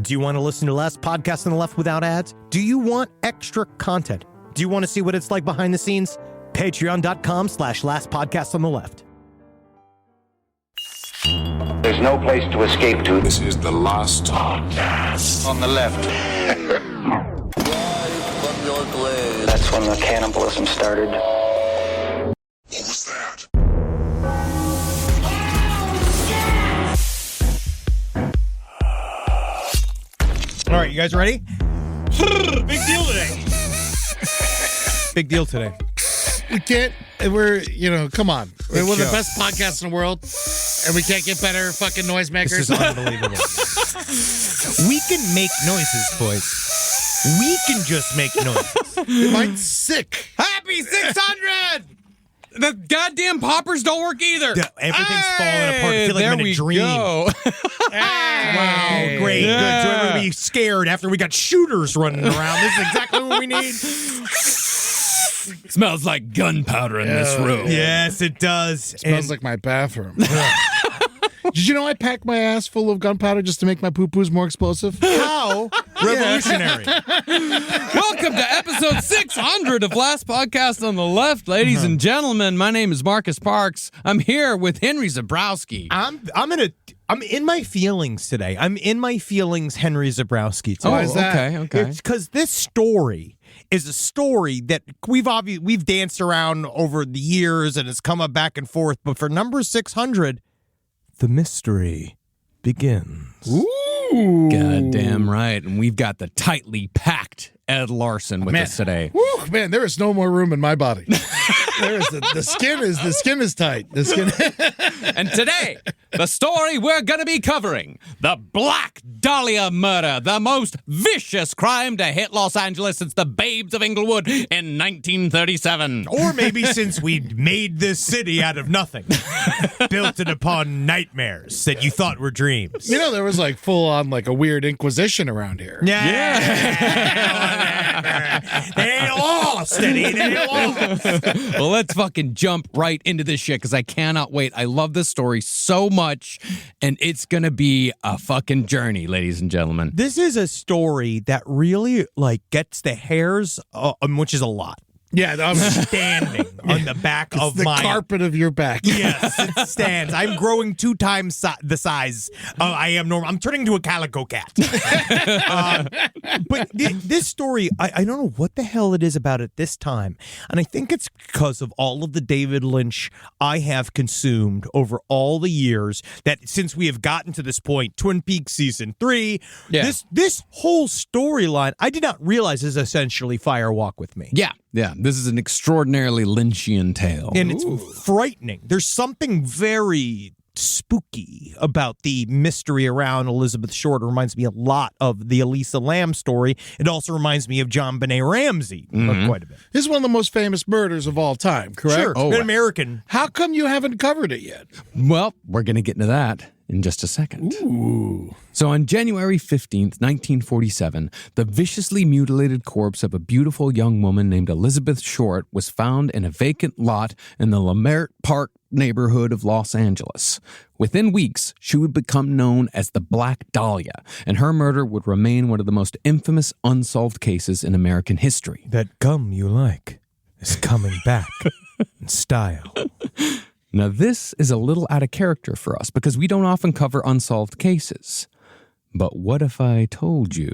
Do you want to listen to Last Podcast on the Left without ads? Do you want extra content? Do you want to see what it's like behind the scenes? Patreon.com/Last Podcast on the Left. There's no place to escape to. This is the Last Podcast On the left. That's when the cannibalism started. What was that? All right, you guys ready? Big deal today. Big deal today. We can't, come on. We're one of the best podcasts in the world, and we can't get better fucking noisemakers. This is unbelievable. We can make noises, boys. We can just make noises. Mine's sick. Happy 600! The goddamn poppers don't work either. Yeah, everything's falling apart. I feel like I'm in a dream. Go. Wow, great. Yeah. Good. So everybody scared after we got shooters running around. This is exactly what we need. Smells like gunpowder in this room. Yes, it does. Smells like my bathroom. Did you know I packed my ass full of gunpowder just to make my poo-poos more explosive? How revolutionary. Welcome to episode 600 of Last Podcast on the Left, ladies and gentlemen. My name is Marcus Parks. I'm here with Henry Zabrowski. I'm in my feelings today. I'm in my feelings, Henry Zabrowski today. Why is that? Okay. It's because this story is a story that we've danced around over the years, and it's come up back and forth. But for number 600, the mystery begins. Ooh. Goddamn right. And we've got the tightly packed Ed Larson with us today. Woo, man, there is no more room in my body. The skin is tight. The skin. And today, the story we're going to be covering, the Black Dahlia Murder, the most vicious crime to hit Los Angeles since the Babes of Inglewood in 1937. Or maybe since we made this city out of nothing, built it upon nightmares that you thought were dreams. There was like full on like a weird inquisition around here. They lost, Eddie. They lost. Well, let's fucking jump right into this shit because I cannot wait. I love this story so much, and it's going to be a fucking journey, ladies and gentlemen. This is a story that really gets the hairs, which is a lot. Yeah, I'm Standing on the back of the my carpet of your back. Yes, it stands. I'm growing 2 times the size I am normal. I'm turning into a calico cat. But this story, I don't know what the hell it is about it this time. And I think it's because of all of the David Lynch I have consumed over all the years that since we have gotten to this point, Twin Peaks Season 3, this whole storyline, I did not realize is essentially Fire Walk with Me. Yeah, this is an extraordinarily Lynchian tale. And it's frightening. There's something very spooky about the mystery around Elizabeth Short. It reminds me a lot of the Elisa Lam story. It also reminds me of John Benet Ramsey quite a bit. This is one of the most famous murders of all time, correct? Sure, an American. How come you haven't covered it yet? Well, we're going to get into that in just a second. Ooh. So on January 15th, 1947, the viciously mutilated corpse of a beautiful young woman named Elizabeth Short was found in a vacant lot in the Leimert Park neighborhood of Los Angeles. Within weeks, she would become known as the Black Dahlia, and her murder would remain one of the most infamous unsolved cases in American history. That gum you like is coming back in style. Now, this is a little out of character for us because we don't often cover unsolved cases. But what if I told you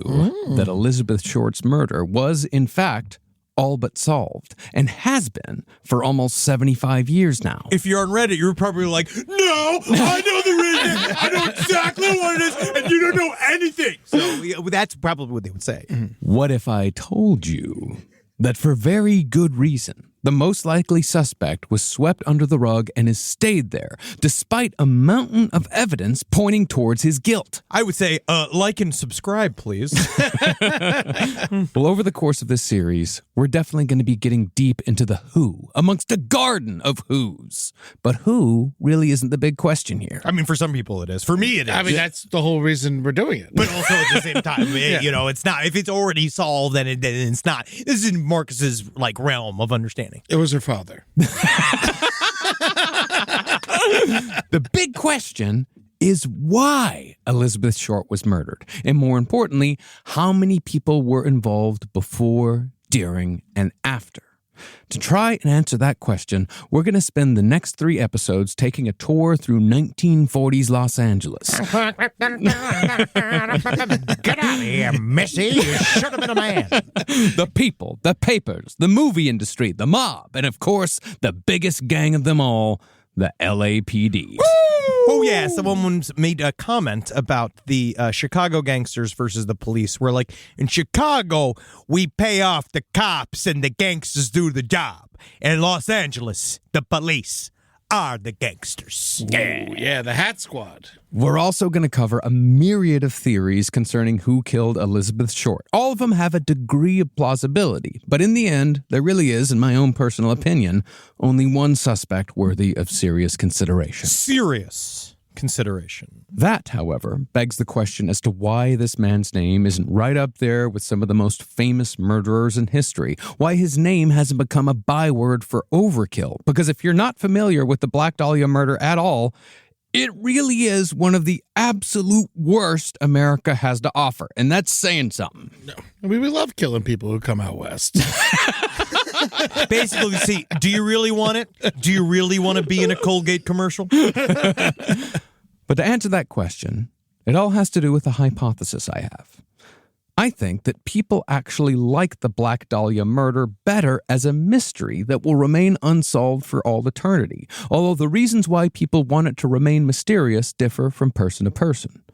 that Elizabeth Short's murder was, in fact, all but solved and has been for almost 75 years now? If you're on Reddit, you're probably like, no, I know the reason. I know exactly what it is, and you don't know anything. So that's probably what they would say. What if I told you that for very good reason, the most likely suspect was swept under the rug and has stayed there, despite a mountain of evidence pointing towards his guilt? I would say, like and subscribe, please. Well, over the course of this series, we're definitely going to be getting deep into the who, amongst a garden of who's. But who really isn't the big question here. I mean, for some people it is. For me, it is. I mean, that's the whole reason we're doing it. But also at the same time, it's not. If it's already solved, then it's not. This is in Marcus's realm of understanding. It was her father. The big question is why Elizabeth Short was murdered. And more importantly, how many people were involved before, during, and after. To try and answer that question, we're going to spend the next 3 episodes taking a tour through 1940s Los Angeles. Get out of here, Missy. You should have been a man. The people, the papers, the movie industry, the mob, and of course, the biggest gang of them all, the LAPD. Oh, yeah. Someone once made a comment about the Chicago gangsters versus the police. Where, like, in Chicago, we pay off the cops and the gangsters do the job. And in Los Angeles, the police are the gangsters. Yeah, the Hat Squad. We're also going to cover a myriad of theories concerning who killed Elizabeth Short. All of them have a degree of plausibility, but in the end, there really is, in my own personal opinion, only one suspect worthy of serious consideration. Serious consideration. That, however, begs the question as to why this man's name isn't right up there with some of the most famous murderers in history, why his name hasn't become a byword for overkill. Because if you're not familiar with the Black Dahlia murder at all, it really is one of the absolute worst America has to offer, and that's saying something. I mean, we love killing people who come out west. Basically, see, do you really want it? Do you really want to be in a Colgate commercial? But to answer that question, it all has to do with a hypothesis I have. I think that people actually like the Black Dahlia murder better as a mystery that will remain unsolved for all eternity, although the reasons why people want it to remain mysterious differ from person to person.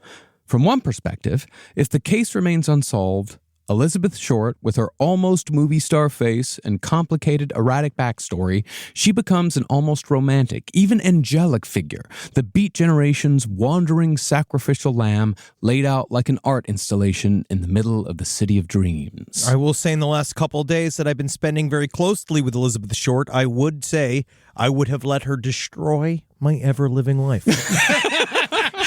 From one perspective, if the case remains unsolved, Elizabeth Short, with her almost movie star face and complicated erratic backstory, she becomes an almost romantic, even angelic figure, the Beat Generation's wandering sacrificial lamb laid out like an art installation in the middle of the city of dreams. I will say in the last couple of days that I've been spending very closely with Elizabeth Short, I would say I would have let her destroy my ever-living life.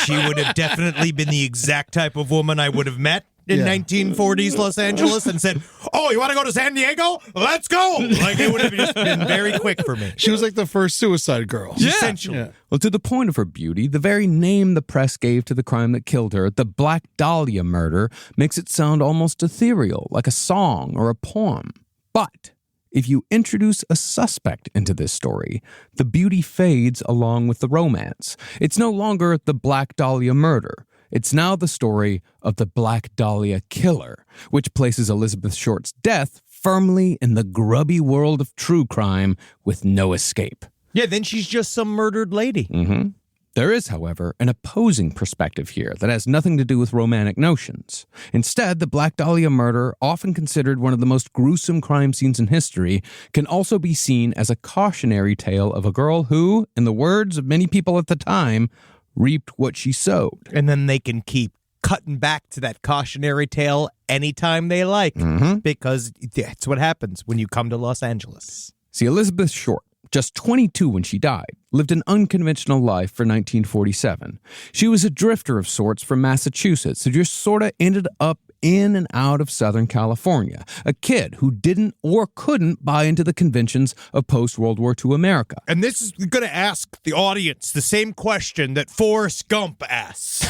She would have definitely been the exact type of woman I would have met in 1940s Los Angeles and said, "Oh, you want to go to San Diego? Let's go!" Like, it would have just been very quick for me. She was like the first Suicide Girl. Essentially. Yeah. Well, to the point of her beauty, the very name the press gave to the crime that killed her, the Black Dahlia murder, makes it sound almost ethereal, like a song or a poem. But if you introduce a suspect into this story, the beauty fades along with the romance. It's no longer the Black Dahlia murder. It's now the story of the Black Dahlia killer, which places Elizabeth Short's death firmly in the grubby world of true crime with no escape. Yeah, then she's just some murdered lady. Mm-hmm. There is, however, an opposing perspective here that has nothing to do with romantic notions. Instead, the Black Dahlia murder, often considered one of the most gruesome crime scenes in history, can also be seen as a cautionary tale of a girl who, in the words of many people at the time, reaped what she sowed. And then they can keep cutting back to that cautionary tale anytime they like, because that's what happens when you come to Los Angeles. See, Elizabeth Short, just 22 when she died, lived an unconventional life for 1947. She was a drifter of sorts from Massachusetts who just sort of ended up in and out of Southern California, a kid who didn't or couldn't buy into the conventions of post-World War II America. And this is going to ask the audience the same question that Forrest Gump asks.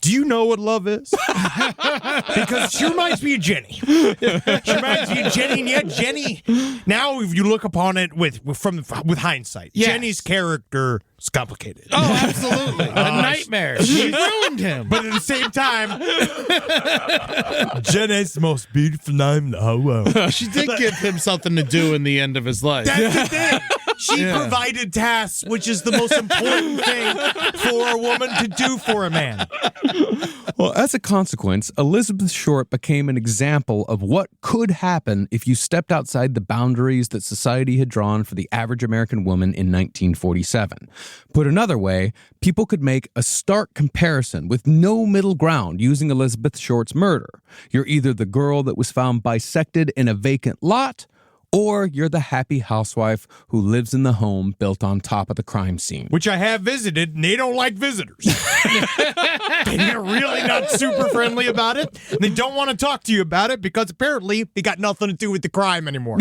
Do you know what love is? Because she reminds me of Jenny. She reminds me of Jenny, and yet Jenny, now if you look upon it with hindsight, Jenny's character is complicated. Oh, absolutely. A nightmare. She ruined him. But at the same time, Jenny's the most beautiful name in the whole world. She did give him something to do in the end of his life. That's the thing. She provided tasks, which is the most important thing for a woman to do for a man. Well, as a consequence, Elizabeth Short became an example of what could happen if you stepped outside the boundaries that society had drawn for the average American woman in 1947. Put another way, people could make a stark comparison with no middle ground using Elizabeth Short's murder. You're either the girl that was found bisected in a vacant lot, Or you're the happy housewife who lives in the home built on top of the crime scene. Which I have visited, and they don't like visitors. They're really not super friendly about it. They don't want to talk to you about it because apparently they got nothing to do with the crime anymore.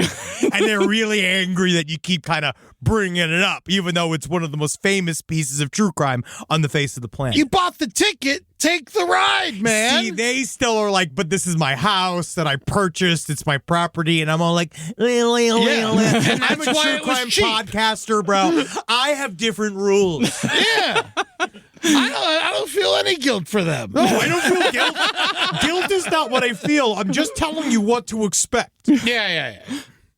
And they're really angry that you keep kind of bringing it up, even though it's one of the most famous pieces of true crime on the face of the planet. You bought the ticket. Take the ride, man. See, they still are like, but this is my house that I purchased. It's my property. And I'm all like, I'm a true crime podcaster, bro. I have different rules. Yeah. I don't feel any guilt for them. No, I don't feel guilt. Guilt is not what I feel. I'm just telling you what to expect. Yeah.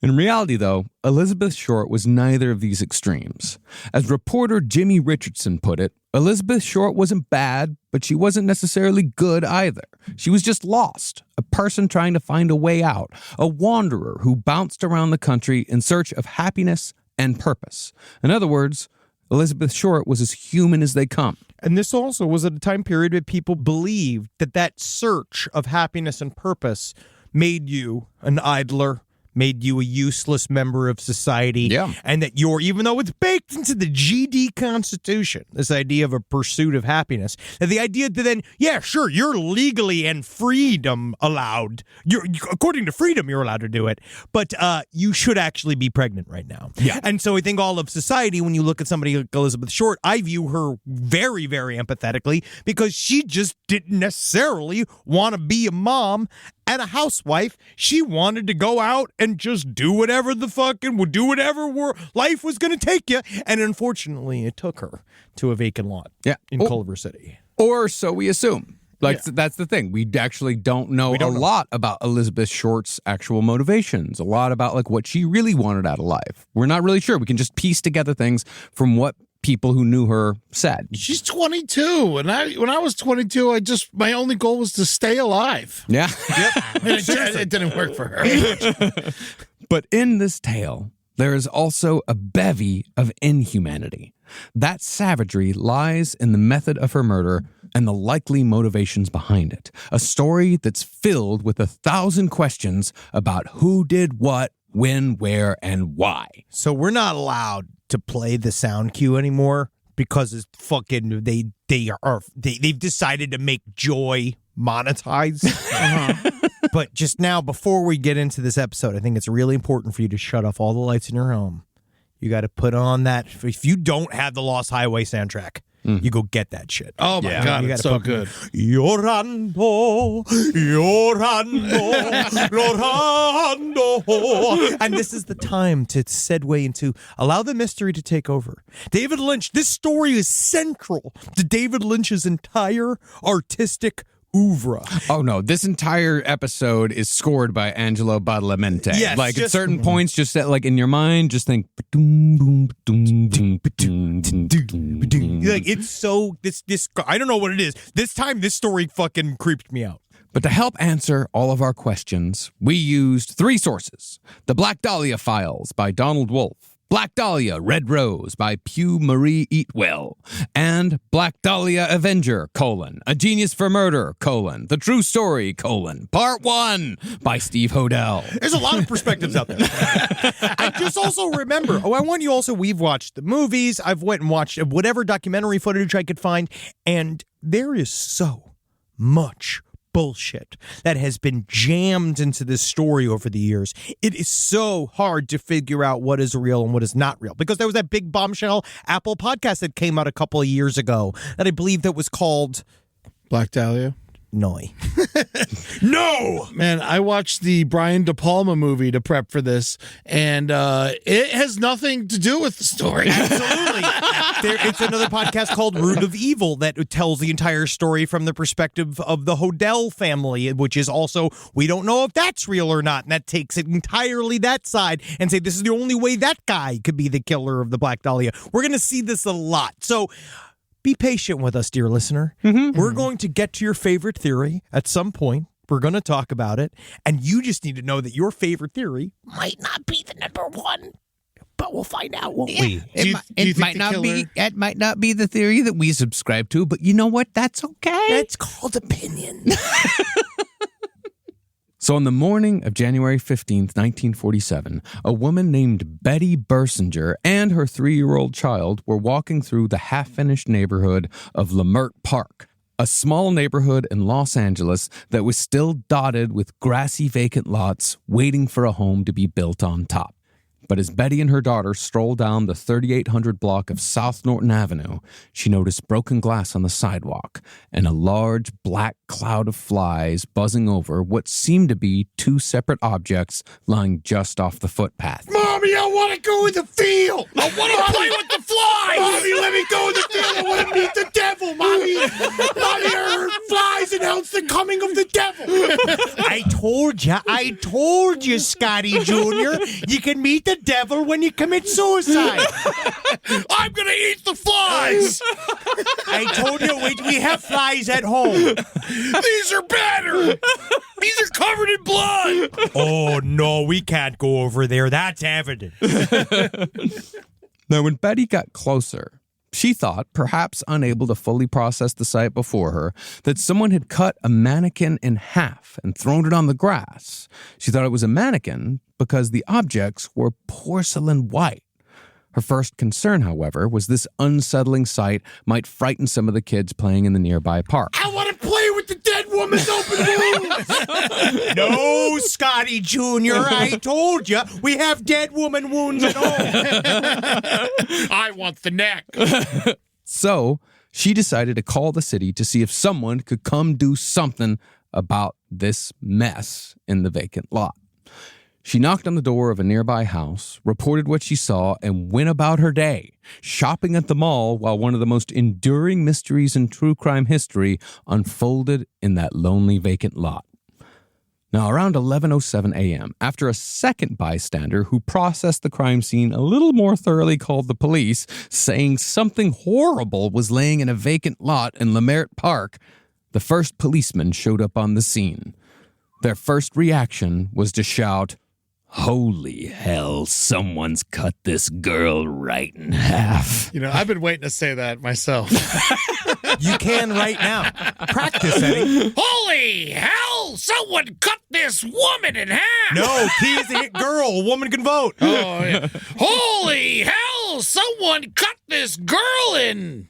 In reality, though, Elizabeth Short was neither of these extremes. As reporter Jimmy Richardson put it, Elizabeth Short wasn't bad, but she wasn't necessarily good either. She was just lost, a person trying to find a way out, a wanderer who bounced around the country in search of happiness and purpose. In other words, Elizabeth Short was as human as they come. And this also was at a time period where people believed that search of happiness and purpose made you an idler, made you a useless member of society. Yeah. And that even though it's baked into the GD Constitution, this idea of a pursuit of happiness, that the idea that then, yeah, sure, you're legally and freedom allowed. According to freedom, you're allowed to do it. But you should actually be pregnant right now. Yeah. And so I think all of society, when you look at somebody like Elizabeth Short, I view her very, very empathetically because she just didn't necessarily want to be a mom and a housewife. She wanted to go out and just do whatever life was going to take you. And unfortunately, it took her to a vacant lot in Culver City. Or so we assume. That's the thing. We actually don't know a lot about Elizabeth Short's actual motivations, a lot about what she really wanted out of life. We're not really sure. We can just piece together things from what people who knew her said. She's 22, and when I was 22, my only goal was to stay alive. Yeah. Yep. It didn't work for her. But in this tale, there is also a bevy of inhumanity. That savagery lies in the method of her murder and the likely motivations behind it. A story that's filled with 1,000 questions about who did what, when, where, and why. So we're not allowed to play the sound cue anymore because it's fucking they've decided to make joy monetize. But just now, before we get into this episode, I think it's really important for you to shut off all the lights in your home. You got to put on that. If you don't have the Lost Highway soundtrack, you go get that shit. Oh my God, it's so good. Llorando. And this is the time to segue into allow the mystery to take over. David Lynch, this story is central to David Lynch's entire artistic oeuvre. Oh no, this entire episode is scored by Angelo Badalamenti. Yes, at certain points, just in your mind, just think. It's so this. I don't know what it is. This time, this story fucking creeped me out. But to help answer all of our questions, we used 3 sources: the Black Dahlia Files by Donald Wolfe, Black Dahlia Red Rose by Pugh Marie Eatwell, and Black Dahlia Avenger, A Genius for Murder, The True Story, Part 1 by Steve Hodel. There's a lot of perspectives out there. I just also remember, we've watched the movies, I've went and watched whatever documentary footage I could find, and there is so much bullshit that has been jammed into this story over the years. It is so hard to figure out what is real and what is not real, because there was that big bombshell Apple podcast that came out a couple of years ago that I believe that was called Black Dahlia. No. No! Man, I watched the Brian De Palma movie to prep for this, and it has nothing to do with the story. Absolutely. It's another podcast called Root of Evil that tells the entire story from the perspective of the Hodel family, which is also, we don't know if that's real or not, and that takes it entirely that side and say this is the only way that guy could be the killer of the Black Dahlia. We're going to see this a lot. So be patient with us, dear listener. We're going to get to your favorite theory at some point. We're going to talk about it. And you just need to know that your favorite theory might not be the number one. But we'll find out, won't we? It might not be the theory that we subscribe to, but you know what? That's okay. That's called opinion. So on the morning of January 15th, 1947, a woman named Betty Bersinger and her 3-year-old child were walking through the half-finished neighborhood of Leimert Park, a small neighborhood in Los Angeles that was still dotted with grassy vacant lots waiting for a home to be built on top. But as Betty and her daughter strolled down the 3800 block of South Norton Avenue, she noticed broken glass on the sidewalk and a large black cloud of flies buzzing over what seemed to be 2 separate objects lying just off the footpath. Mommy, I want to go in the field. I want to play with the flies. Mommy, let me go in the field. I want to meet the devil, Mommy. Mommy, I heard flies announce the coming of the devil. I told you, Scotty Jr. You can meet the devil when you commit suicide. I'm going to eat the flies. I told you, we have flies at home. These are better. These are covered in blood. Oh, no, we can't go over there. That's evident. Now, when Betty got closer, she thought, perhaps unable to fully process the sight before her, that someone had cut a mannequin in half and thrown it on the grass. She thought it was a mannequin because the objects were porcelain white. Her first concern, however, was this unsettling sight might frighten some of the kids playing in the nearby park. I want to play with the dead woman's open wounds. No, Scotty Jr., I told you, we have dead woman wounds at home. I want the neck. So she decided to call the city to see if someone could come do something about this mess in the vacant lot. She knocked on the door of a nearby house, reported what she saw, and went about her day, shopping at the mall while one of the most enduring mysteries in true crime history unfolded in that lonely vacant lot. Now, around 11:07 a.m., after a second bystander who processed the crime scene a little more thoroughly called the police, saying something horrible was laying in a vacant lot in Leimert Park, the first policeman showed up on the scene. Their first reaction was to shout, "Holy hell, someone's cut this girl right in half." You know, I've been waiting to say that myself. You can right now. Practice, Eddie. Holy hell, someone cut this woman in half. No, key is a hit girl. A woman can vote. Oh, yeah. Holy hell, someone cut this girl in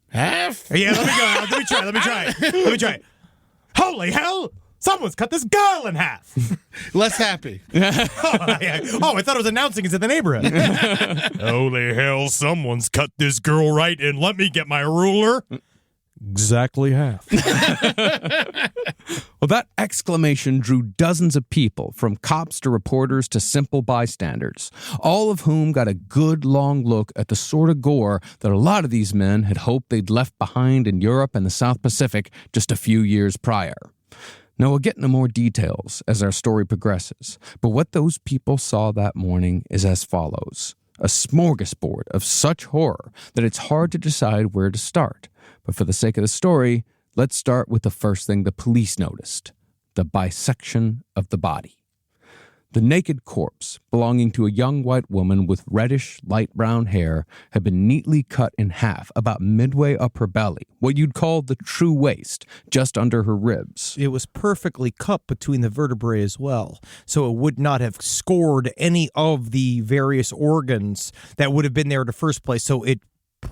half. Yeah, let me go. Let me try. Holy hell, someone's cut this girl in half. Less happy. Oh, I thought it was announcing it to the neighborhood. Holy hell, someone's cut this girl right in. Let me get my ruler. Exactly half. Well, that exclamation drew dozens of people, from cops to reporters to simple bystanders, all of whom got a good long look at the sort of gore that a lot of these men had hoped they'd left behind in Europe and the South Pacific just a few years prior. Now, we'll get into more details as our story progresses, but what those people saw that morning is as follows: a smorgasbord of such horror that it's hard to decide where to start. But for the sake of the story, let's start with the first thing the police noticed: the bisection of the body. The naked corpse, belonging to a young white woman with reddish, light brown hair, had been neatly cut in half about midway up her belly, what you'd call the true waist, just under her ribs. It was perfectly cut between the vertebrae as well, so it would not have scored any of the various organs that would have been there in the first place, so it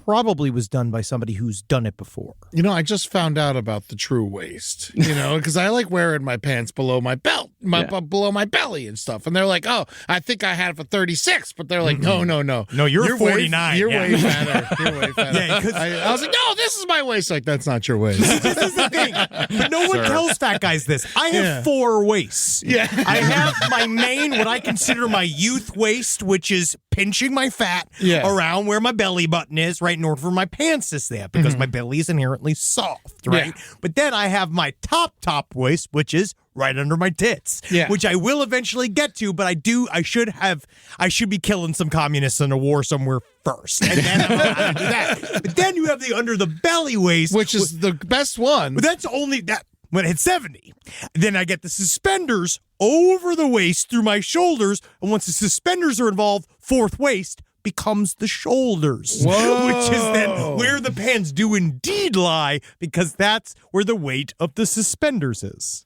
probably was done by somebody who's done it before. You know, I just found out about the true waist, you know, because I like wearing my pants below my belt, below my belly and stuff. And they're like, oh, I think I had it for 36. But they're like, no. No, you're 49. You're way fatter. You're way fatter. Yeah, I was like, no, this is my waist. Like, that's not your waist. This is the thing. But no one tells fat guys this. I have 4 waists. Yeah. I have my main, what I consider my youth waist, which is pinching my fat around where my belly button is, right in order for my pants to stay up, because my belly is inherently soft, right? Yeah. But then I have my top waist, which is right under my tits, which I will eventually get to, but I should be killing some communists in a war somewhere first, and then I'm gonna do that. But then you have the under the belly waist, which is the best one. But that's only that when it hits 70. Then I get the suspenders over the waist through my shoulders, and once the suspenders are involved, 4th waist becomes the shoulders. Whoa. Which is then where the pants do indeed lie, because that's where the weight of the suspenders is.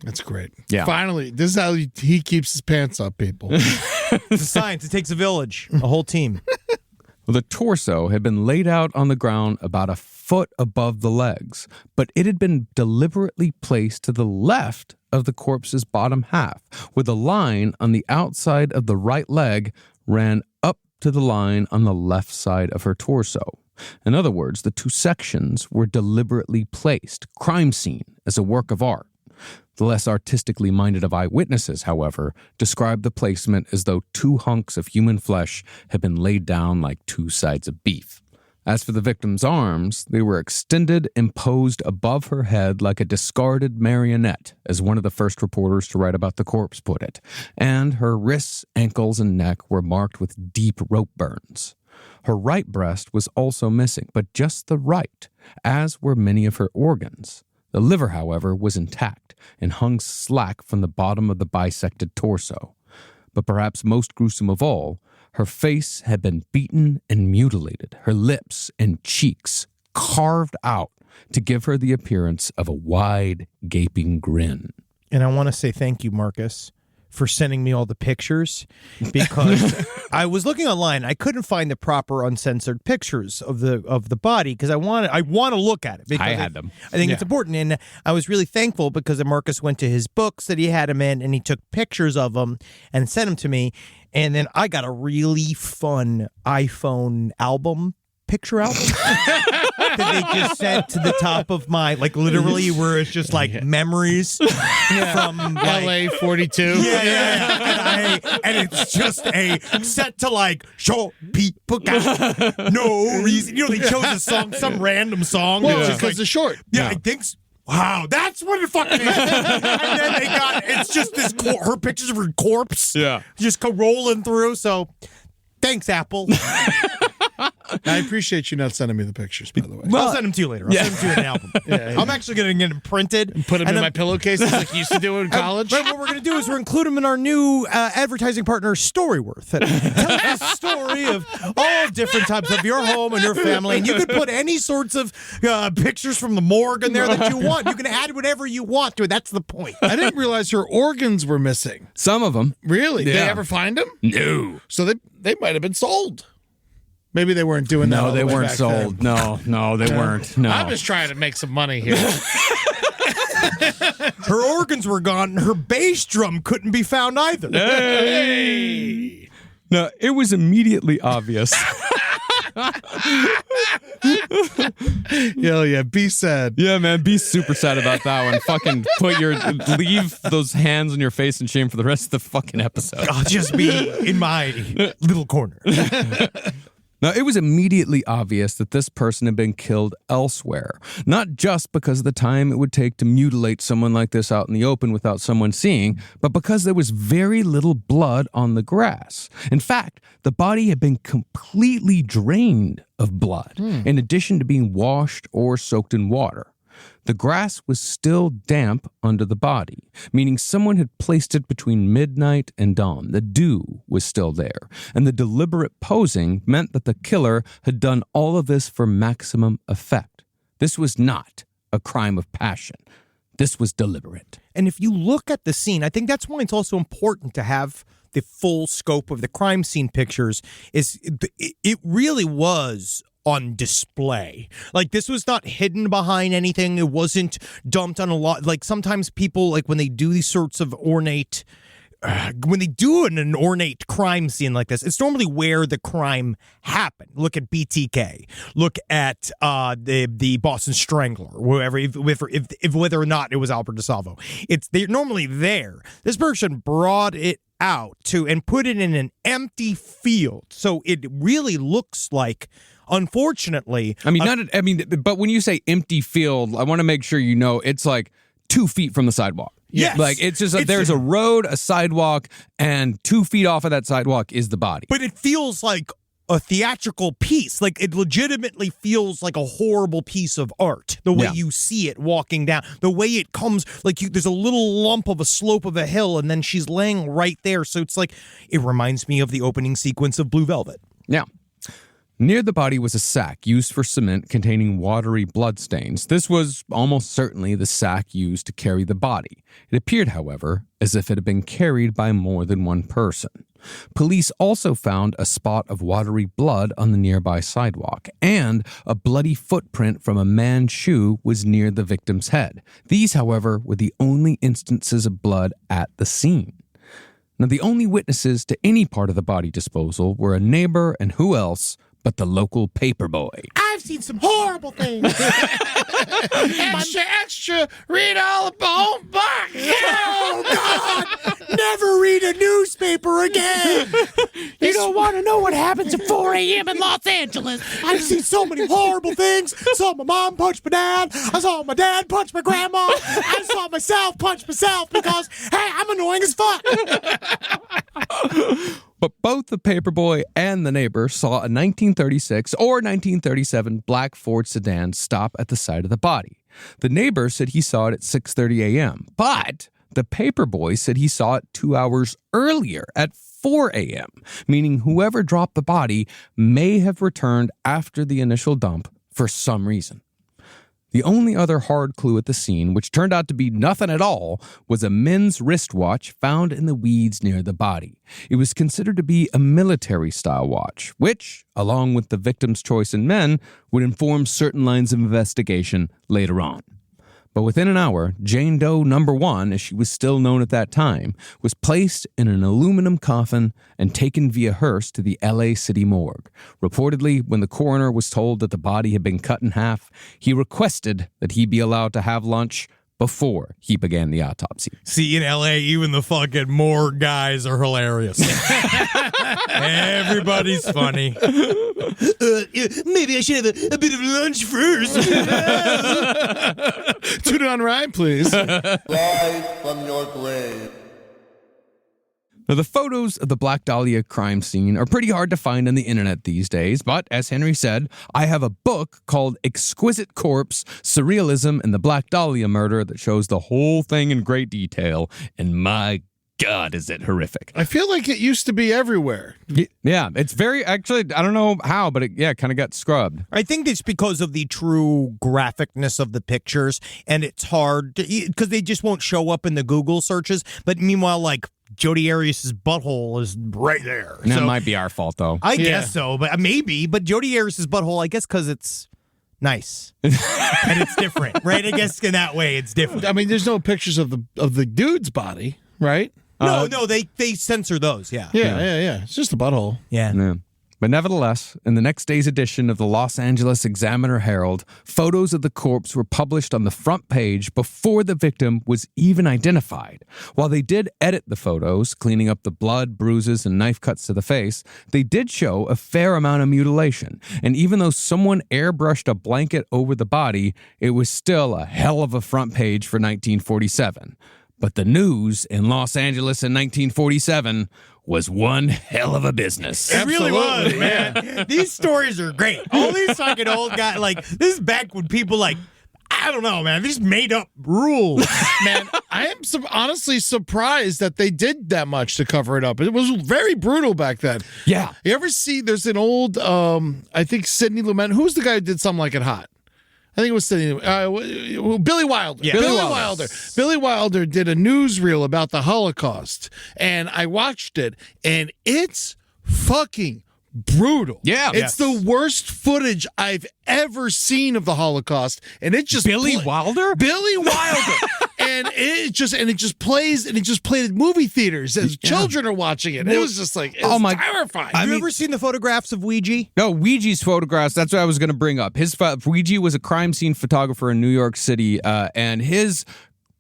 That's great. Yeah. Finally, this is how he keeps his pants up, people. It's a science. It takes a village, a whole team. Well, the torso had been laid out on the ground about a foot above the legs, but it had been deliberately placed to the left of the corpse's bottom half, with a line on the outside of the right leg ran up to the line on the left side of her torso. In other words, the two sections were deliberately placed, crime scene, as a work of art. The less artistically minded of eyewitnesses, however, described the placement as though two hunks of human flesh had been laid down like two sides of beef. As for the victim's arms, they were extended and posed above her head like a discarded marionette, as one of the first reporters to write about the corpse put it, and her wrists, ankles, and neck were marked with deep rope burns. Her right breast was also missing, but just the right, as were many of her organs. The liver, however, was intact and hung slack from the bottom of the bisected torso. But perhaps most gruesome of all, her face had been beaten and mutilated, her lips and cheeks carved out to give her the appearance of a wide, gaping grin. And I want to say thank you, Marcus, for sending me all the pictures, because I was looking online. I couldn't find the proper uncensored pictures of the body, because I want to look at it. Because I had them. I think it's important, and I was really thankful because Marcus went to his books that he had them in, and he took pictures of them and sent them to me. And then I got a really fun iPhone album, picture album that they just sent to the top of my, like, literally where it's just like memories from like, LA 42. Yeah. And it's just a set to like show people got no reason. You know, they chose a song, some random song. Well, just because it's short. yeah, I think so. Wow, that's what it fucking is. And then they got, it's just this, her pictures of her corpse. Yeah. Just go rolling through. So thanks, Apple. I appreciate you not sending me the pictures, by the way. I'll send them to you later. I'll send them to you in an album. I'm actually going to get them printed. And put them in my pillowcases like you used to do in college. But what we're going to do is we're include them in our new advertising partner, Storyworth. It tells the story of all different types of your home and your family. And you can put any sorts of pictures from the morgue in there that you want. You can add whatever you want to it. That's the point. I didn't realize her organs were missing. Some of them. Really? Yeah. Did they ever find them? No. So they might have been sold. Maybe they weren't doing that. No, all the they way weren't back sold. then. No, they weren't. No. I'm just trying to make some money here. Her organs were gone, and her bass drum couldn't be found either. Hey! No, it was immediately obvious. Hell yeah, be sad. Yeah, man, be super sad about that one. Fucking leave those hands on your face in shame for the rest of the fucking episode. I'll just be in my little corner. Now, it was immediately obvious that this person had been killed elsewhere, not just because of the time it would take to mutilate someone like this out in the open without someone seeing, but because there was very little blood on the grass. In fact, the body had been completely drained of blood, in addition to being washed or soaked in water. The grass was still damp under the body, meaning someone had placed it between midnight and dawn. The dew was still there, and the deliberate posing meant that the killer had done all of this for maximum effect. This was not a crime of passion. This was deliberate. And if you look at the scene, I think that's why it's also important to have the full scope of the crime scene pictures. It really was on display. Like, this was not hidden behind anything. It wasn't dumped on a lot. Like, sometimes people, like, when they do these sorts of ornate, when they do an ornate crime scene like this, it's normally where the crime happened. Look at BTK. Look at the Boston Strangler, whoever, if whether or not it was Albert DeSalvo. They're normally there. This person brought it out and put it in an empty field, so it really looks like, unfortunately, but when you say empty field, I want to make sure you know it's like 2 feet from the sidewalk. Yes. Like, it's just there's a road, a sidewalk, and 2 feet off of that sidewalk is the body. But it feels like a theatrical piece. Like, it legitimately feels like a horrible piece of art. The way you see it walking down, the way it comes, like, there's a little lump of a slope of a hill, and then she's laying right there. So it's like, it reminds me of the opening sequence of Blue Velvet. Yeah. Near the body was a sack used for cement containing watery bloodstains. This was almost certainly the sack used to carry the body. It appeared, however, as if it had been carried by more than one person. Police also found a spot of watery blood on the nearby sidewalk, and a bloody footprint from a man's shoe was near the victim's head. These, however, were the only instances of blood at the scene. Now, the only witnesses to any part of the body disposal were a neighbor and who else but the local paperboy. I've seen some horrible things. Extra, read all the whole book. Oh, God! Never read a newspaper again. You don't want to know what happens at 4 a.m. in Los Angeles. I've seen so many horrible things. I saw my mom punch my dad. I saw my dad punch my grandma. I saw myself punch myself because, hey, I'm annoying as fuck. But both the paperboy and the neighbor saw a 1936 or 1937 black Ford sedan stop at the side of the body. The neighbor said he saw it at 6:30 a.m., but the paperboy said he saw it 2 hours earlier at 4 a.m., meaning whoever dropped the body may have returned after the initial dump for some reason. The only other hard clue at the scene, which turned out to be nothing at all, was a men's wristwatch found in the weeds near the body. It was considered to be a military-style watch, which, along with the victim's choice in men, would inform certain lines of investigation later on. But within an hour, Jane Doe number 1, as she was still known at that time, was placed in an aluminum coffin and taken via hearse to the LA City morgue. Reportedly, when the coroner was told that the body had been cut in half, he requested that he be allowed to have lunch before he began the autopsy. See, in LA, even the fucking morgue guys are hilarious. Everybody's funny. Maybe I should have a bit of lunch first. Tune on right, please. Rise from your grave. Now, the photos of the Black Dahlia crime scene are pretty hard to find on the internet these days, but as Henry said, I have a book called Exquisite Corpse, Surrealism, and the Black Dahlia Murder that shows the whole thing in great detail, and my God, is it horrific. I feel like it used to be everywhere. Yeah, it's very, actually, I don't know how, but it kind of got scrubbed. I think it's because of the true graphicness of the pictures, and it's hard because they just won't show up in the Google searches. But meanwhile, like, Jodi Arias' butthole is right there. And that might be our fault, though. I guess so, but maybe. But Jodi Arias' butthole, I guess, because it's nice and it's different, right? I guess in that way, it's different. I mean, there's no pictures of the dude's body, right? No, they censor those. Yeah. It's just a butthole. Yeah. But nevertheless, in the next day's edition of the Los Angeles Examiner-Herald, photos of the corpse were published on the front page before the victim was even identified. While they did edit the photos, cleaning up the blood, bruises, and knife cuts to the face, they did show a fair amount of mutilation. And even though someone airbrushed a blanket over the body, it was still a hell of a front page for 1947. But the news in Los Angeles in 1947 was one hell of a business. It really was, man. These stories are great. All these fucking old guys, like, this is back when people, like, I don't know, man, they just made up rules. Man, I am honestly surprised that they did that much to cover it up. It was very brutal back then. Yeah. You ever see, there's an old, I think Sidney Lumet, who's the guy who did Something Like It Hot? I think it was Billy Wilder. Yeah. Billy Wilder did a newsreel about the Holocaust, and I watched it, and it's fucking brutal. Yeah. It's the worst footage I've ever seen of the Holocaust, and it just Billy Wilder? Billy Wilder. And it just plays, and it just played at movie theaters as children are watching it. It was just like, terrifying. Have you ever seen the photographs of Ouija? No, Ouija's photographs, that's what I was going to bring up. Ouija was a crime scene photographer in New York City, and his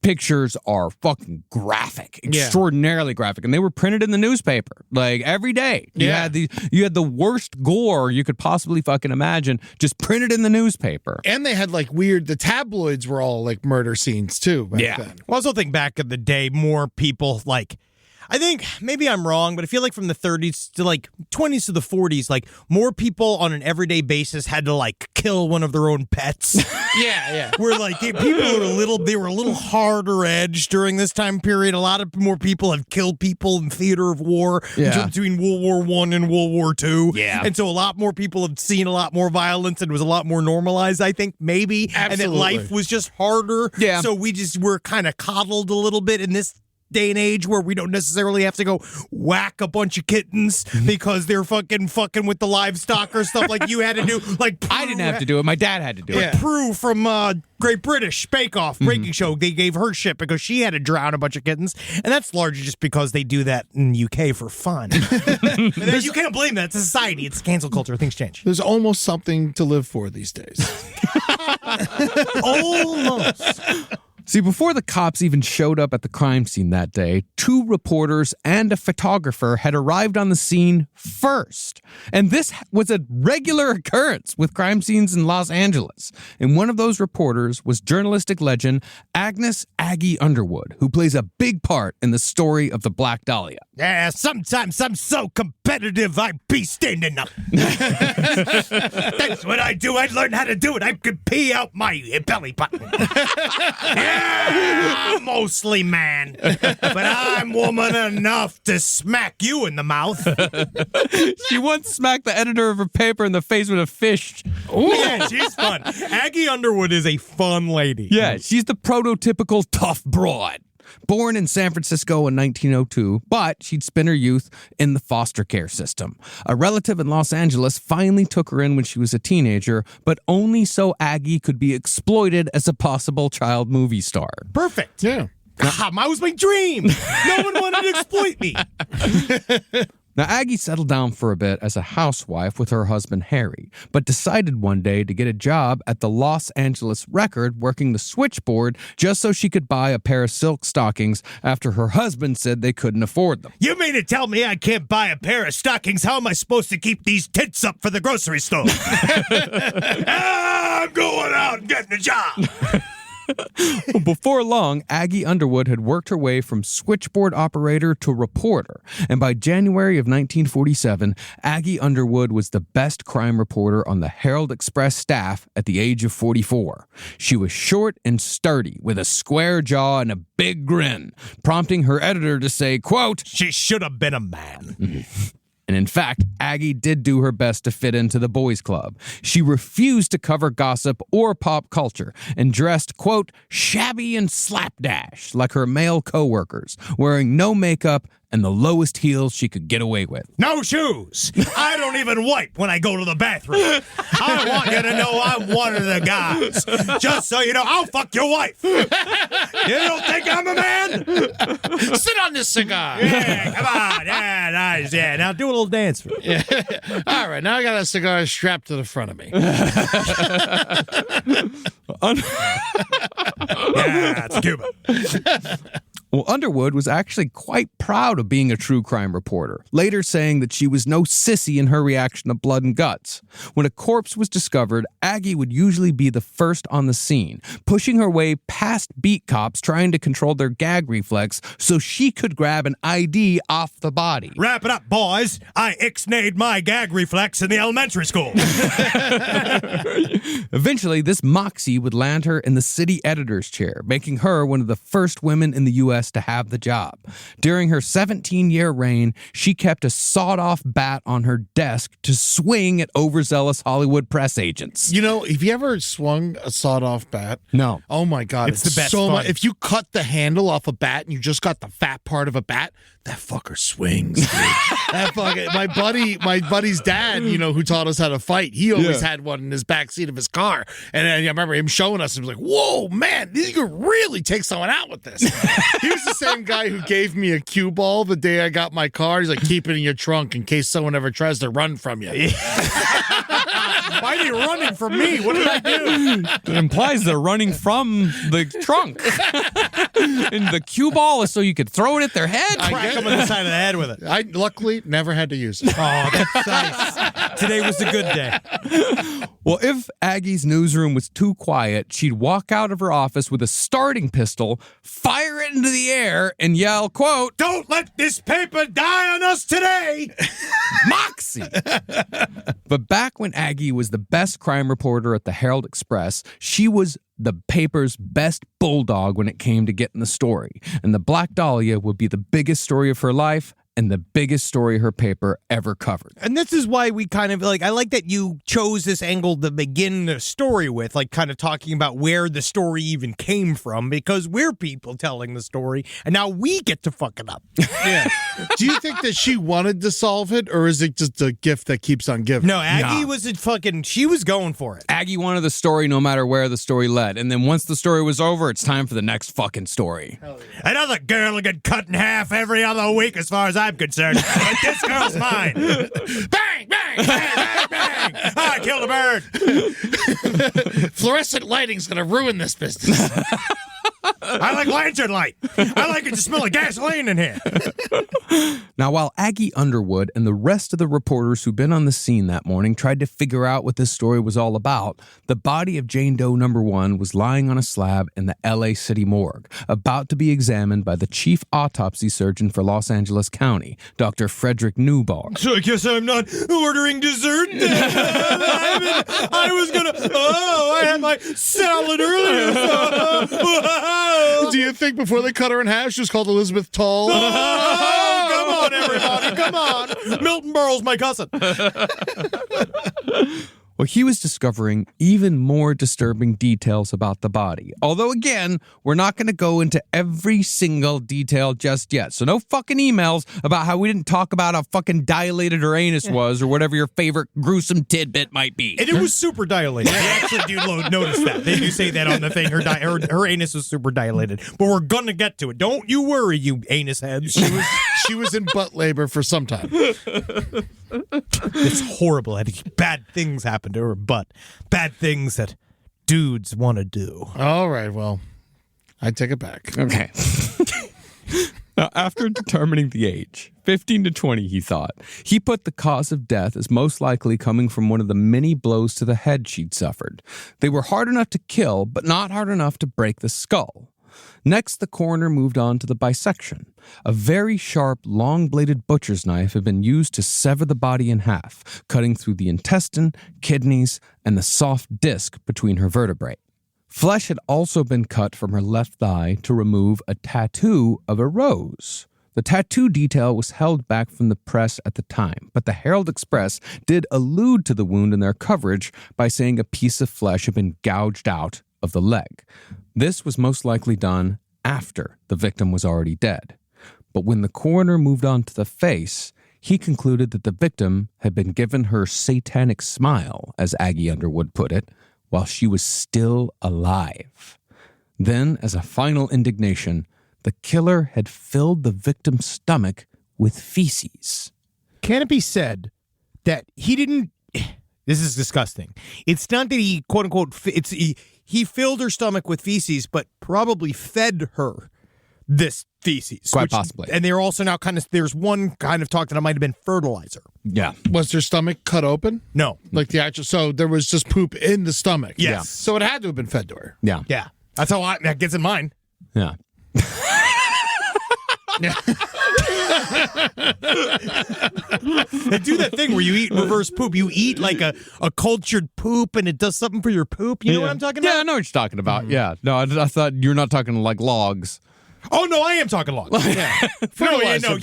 pictures are fucking graphic, extraordinarily graphic, and they were printed in the newspaper like every day. You had the worst gore you could possibly fucking imagine, just printed in the newspaper. And they had like the tabloids were all like murder scenes too back then. Well, I also think back in the day, more people like, I think maybe I'm wrong, but I feel like from the 30s to like 20s to the 40s, like more people on an everyday basis had to like kill one of their own pets. Yeah. Where like people were a little harder edged during this time period. A lot of more people have killed people in theater of war between World War I and World War II. Yeah. And so a lot more people have seen a lot more violence and it was a lot more normalized, I think, maybe. Absolutely. And that life was just harder. Yeah. So we just were kind of coddled a little bit in this day and age where we don't necessarily have to go whack a bunch of kittens because they're fucking with the livestock or stuff like you had to do. Like I didn't have to do it. My dad had to do it. Prue from Great British Bake Off Breaking Show, they gave her shit because she had to drown a bunch of kittens, and that's largely just because they do that in the UK for fun. And you can't blame that. It's a society. It's cancel culture. Things change. There's almost something to live for these days. Almost. See, before the cops even showed up at the crime scene that day, 2 reporters and a photographer had arrived on the scene first. And this was a regular occurrence with crime scenes in Los Angeles. And one of those reporters was journalistic legend Agnes Aggie Underwood, who plays a big part in the story of the Black Dahlia. Yeah, sometimes I'm so competitive I be standing up. That's what I do. I learned how to do it. I could pee out my belly button. Yeah, mostly man. But I'm woman enough to smack you in the mouth. She once smacked the editor of her paper in the face with a fish. Ooh. Yeah, she's fun. Aggie Underwood is a fun lady. Yeah, she's the prototypical tough broad. Born in San Francisco in 1902, but she'd spent her youth in the foster care system. A relative in Los Angeles finally took her in when she was a teenager, but only so Aggie could be exploited as a possible child movie star. Perfect. Yeah. God, that was my dream. No one wanted to exploit me. Now, Aggie settled down for a bit as a housewife with her husband, Harry, but decided one day to get a job at the Los Angeles Record working the switchboard just so she could buy a pair of silk stockings after her husband said they couldn't afford them. You mean to tell me I can't buy a pair of stockings? How am I supposed to keep these tits up for the grocery store? I'm going out and getting a job. Before long, Aggie Underwood had worked her way from switchboard operator to reporter, and by January of 1947, Aggie Underwood was the best crime reporter on the Herald Express staff at the age of 44. She was short and sturdy, with a square jaw and a big grin, prompting her editor to say, quote, "She should have been a man." And in fact, Aggie did do her best to fit into the boys' club. She refused to cover gossip or pop culture and dressed, quote, shabby and slapdash like her male coworkers, wearing no makeup and the lowest heels she could get away with. No shoes. I don't even wipe when I go to the bathroom. I want you to know I'm one of the guys. Just so you know, I'll fuck your wife. You don't think I'm a man? Sit on this cigar. Yeah, come on. Yeah, nice. Yeah, now do a little dance for me. Yeah. All right, now I got a cigar strapped to the front of me. Yeah, it's Cuba. Well, Underwood was actually quite proud of being a true crime reporter, later saying that she was no sissy in her reaction to blood and guts. When a corpse was discovered, Aggie would usually be the first on the scene, pushing her way past beat cops trying to control their gag reflex so she could grab an ID off the body. Wrap it up, boys. I ixnayed my gag reflex in the elementary school. Eventually, this moxie would land her in the city editor's chair, making her one of the first women in the U.S. to have the job. During her 17-year reign, she kept a sawed-off bat on her desk to swing at overzealous Hollywood press agents. You know, have you ever swung a sawed-off bat? No. Oh my God, It's the best so fun. much. If you cut the handle off a bat and you just got the fat part of a bat, that fucker swings. Dude. That fucking my buddy's dad, you know, who taught us how to fight. He always had one in his back seat of his car, and I remember him showing us. He was like, "Whoa, man, you could really take someone out with this." He was the same guy who gave me a cue ball the day I got my car. He's like, "Keep it in your trunk in case someone ever tries to run from you." Why are they running from me? What did I do? It implies they're running from the trunk. And the cue ball is so you could throw it at their head. Crack them on the side of the head with it. I luckily never had to use it. Oh, that's nice. Today was a good day. Well, if Aggie's newsroom was too quiet, she'd walk out of her office with a starting pistol, fire it into the air, and yell, quote, "Don't let this paper die on us today!" Moxie! But back when Aggie was the best crime reporter at the Herald Express, she was the paper's best bulldog when it came to getting the story. And the Black Dahlia would be the biggest story of her life and the biggest story her paper ever covered. And this is why we kind of I like that you chose this angle to begin the story with, like kind of talking about where the story even came from, because we're people telling the story and now we get to fuck it up. Yeah. Do you think that she wanted to solve it, or is it just a gift that keeps on giving? No, Aggie she was going for it. Aggie wanted the story no matter where the story led. And then once the story was over, it's time for the next fucking story. Another girl will get cut in half every other week as far as I'm concerned. But this girl's mine. Bang, bang, bang, bang, bang. I killed a bird. Fluorescent lighting's going to ruin this business. I like lantern light. I like it to smell like gasoline in here. Now, while Aggie Underwood and the rest of the reporters who'd been on the scene that morning tried to figure out what this story was all about, the body of Jane Doe number 1 was lying on a slab in the L.A. City morgue, about to be examined by the chief autopsy surgeon for Los Angeles County, Dr. Frederick Newbar. So I guess I'm not ordering dessert then. I had my salad earlier. Do you think before they cut her in half, she was called Elizabeth Tall? Oh, come on, everybody. Come on. Milton Berle's my cousin. Well, he was discovering even more disturbing details about the body. Although, again, we're not going to go into every single detail just yet. So no fucking emails about how we didn't talk about how fucking dilated her anus was or whatever your favorite gruesome tidbit might be. And it was super dilated. They actually do notice that. They do say that on the thing. Her anus was super dilated. But we're going to get to it. Don't you worry, you anus heads. She was in butt labor for some time. It's horrible. Bad things happen to her, but bad things that dudes want to do. All right, well, I take it back. Okay. Now, after determining the age, 15 to 20, he thought, he put the cause of death as most likely coming from one of the many blows to the head she'd suffered. They were hard enough to kill, but not hard enough to break the skull. Next, the coroner moved on to the bisection. A very sharp, long-bladed butcher's knife had been used to sever the body in half, cutting through the intestine, kidneys, and the soft disc between her vertebrae. Flesh had also been cut from her left thigh to remove a tattoo of a rose. The tattoo detail was held back from the press at the time, but the Herald Express did allude to the wound in their coverage by saying a piece of flesh had been gouged out of the leg. This was most likely done after the victim was already dead. But when the coroner moved on to the face, he concluded that the victim had been given her satanic smile, as Aggie Underwood put it, while she was still alive. Then, as a final indignation, the killer had filled the victim's stomach with feces. Can it be said that he didn't... This is disgusting. It's not that he, quote unquote, he filled her stomach with feces, but probably fed her this feces. Quite possibly. And they're also now there's one kind of talk that it might have been fertilizer. Yeah. Was their stomach cut open? No. Like the actual, so there was just poop in the stomach. Yes. Yeah. So it had to have been fed to her. Yeah. Yeah. That's how that gets in mine. Yeah. They do that thing where you eat reverse poop. You eat like a cultured poop and it does something for your poop. You know what I'm talking about? Yeah, I know what you're talking about. Yeah. No, I thought you're not talking like logs. Oh, no, I am talking logs. Yeah.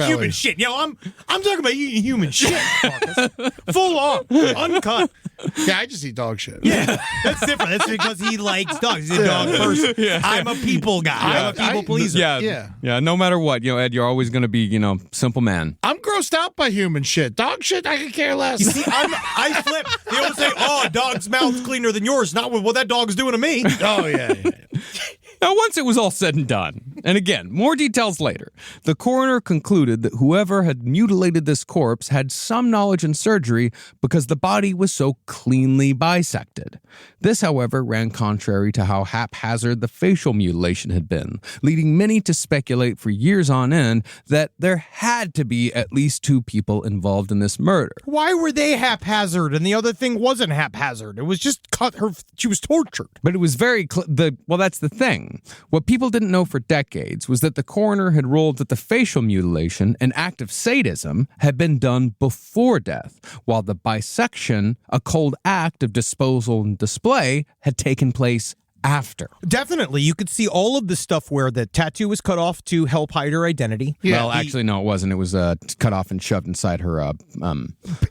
Human shit. I'm talking about eating human shit, Marcus. Full on, uncut. Yeah, I just eat dog shit. Yeah, that's different. That's because he likes dogs. He's a dog person. Yeah. I'm a people guy. I'm a people pleaser. Yeah. No matter what, Ed, you're always going to be, simple man. I'm grossed out by human shit. Dog shit, I could care less. You see, I flip. They always say, "Oh, a dog's mouth's cleaner than yours." Not what that dog's doing to me. Oh yeah. Now, once it was all said and done, and again, more details later, the coroner concluded that whoever had mutilated this corpse had some knowledge in surgery because the body was so cleanly bisected. This, however, ran contrary to how haphazard the facial mutilation had been, leading many to speculate for years on end that there had to be at least 2 people involved in this murder. Why were they haphazard and the other thing wasn't haphazard? It was just she was tortured. But it was very well, that's the thing. What people didn't know for decades was that the coroner had ruled that the facial mutilation, an act of sadism, had been done before death, while the bisection, a cold act of disposal and display, had taken place after. Definitely. You could see all of the stuff where the tattoo was cut off to help hide her identity. Yeah, well, actually, no, it wasn't. It was cut off and shoved inside her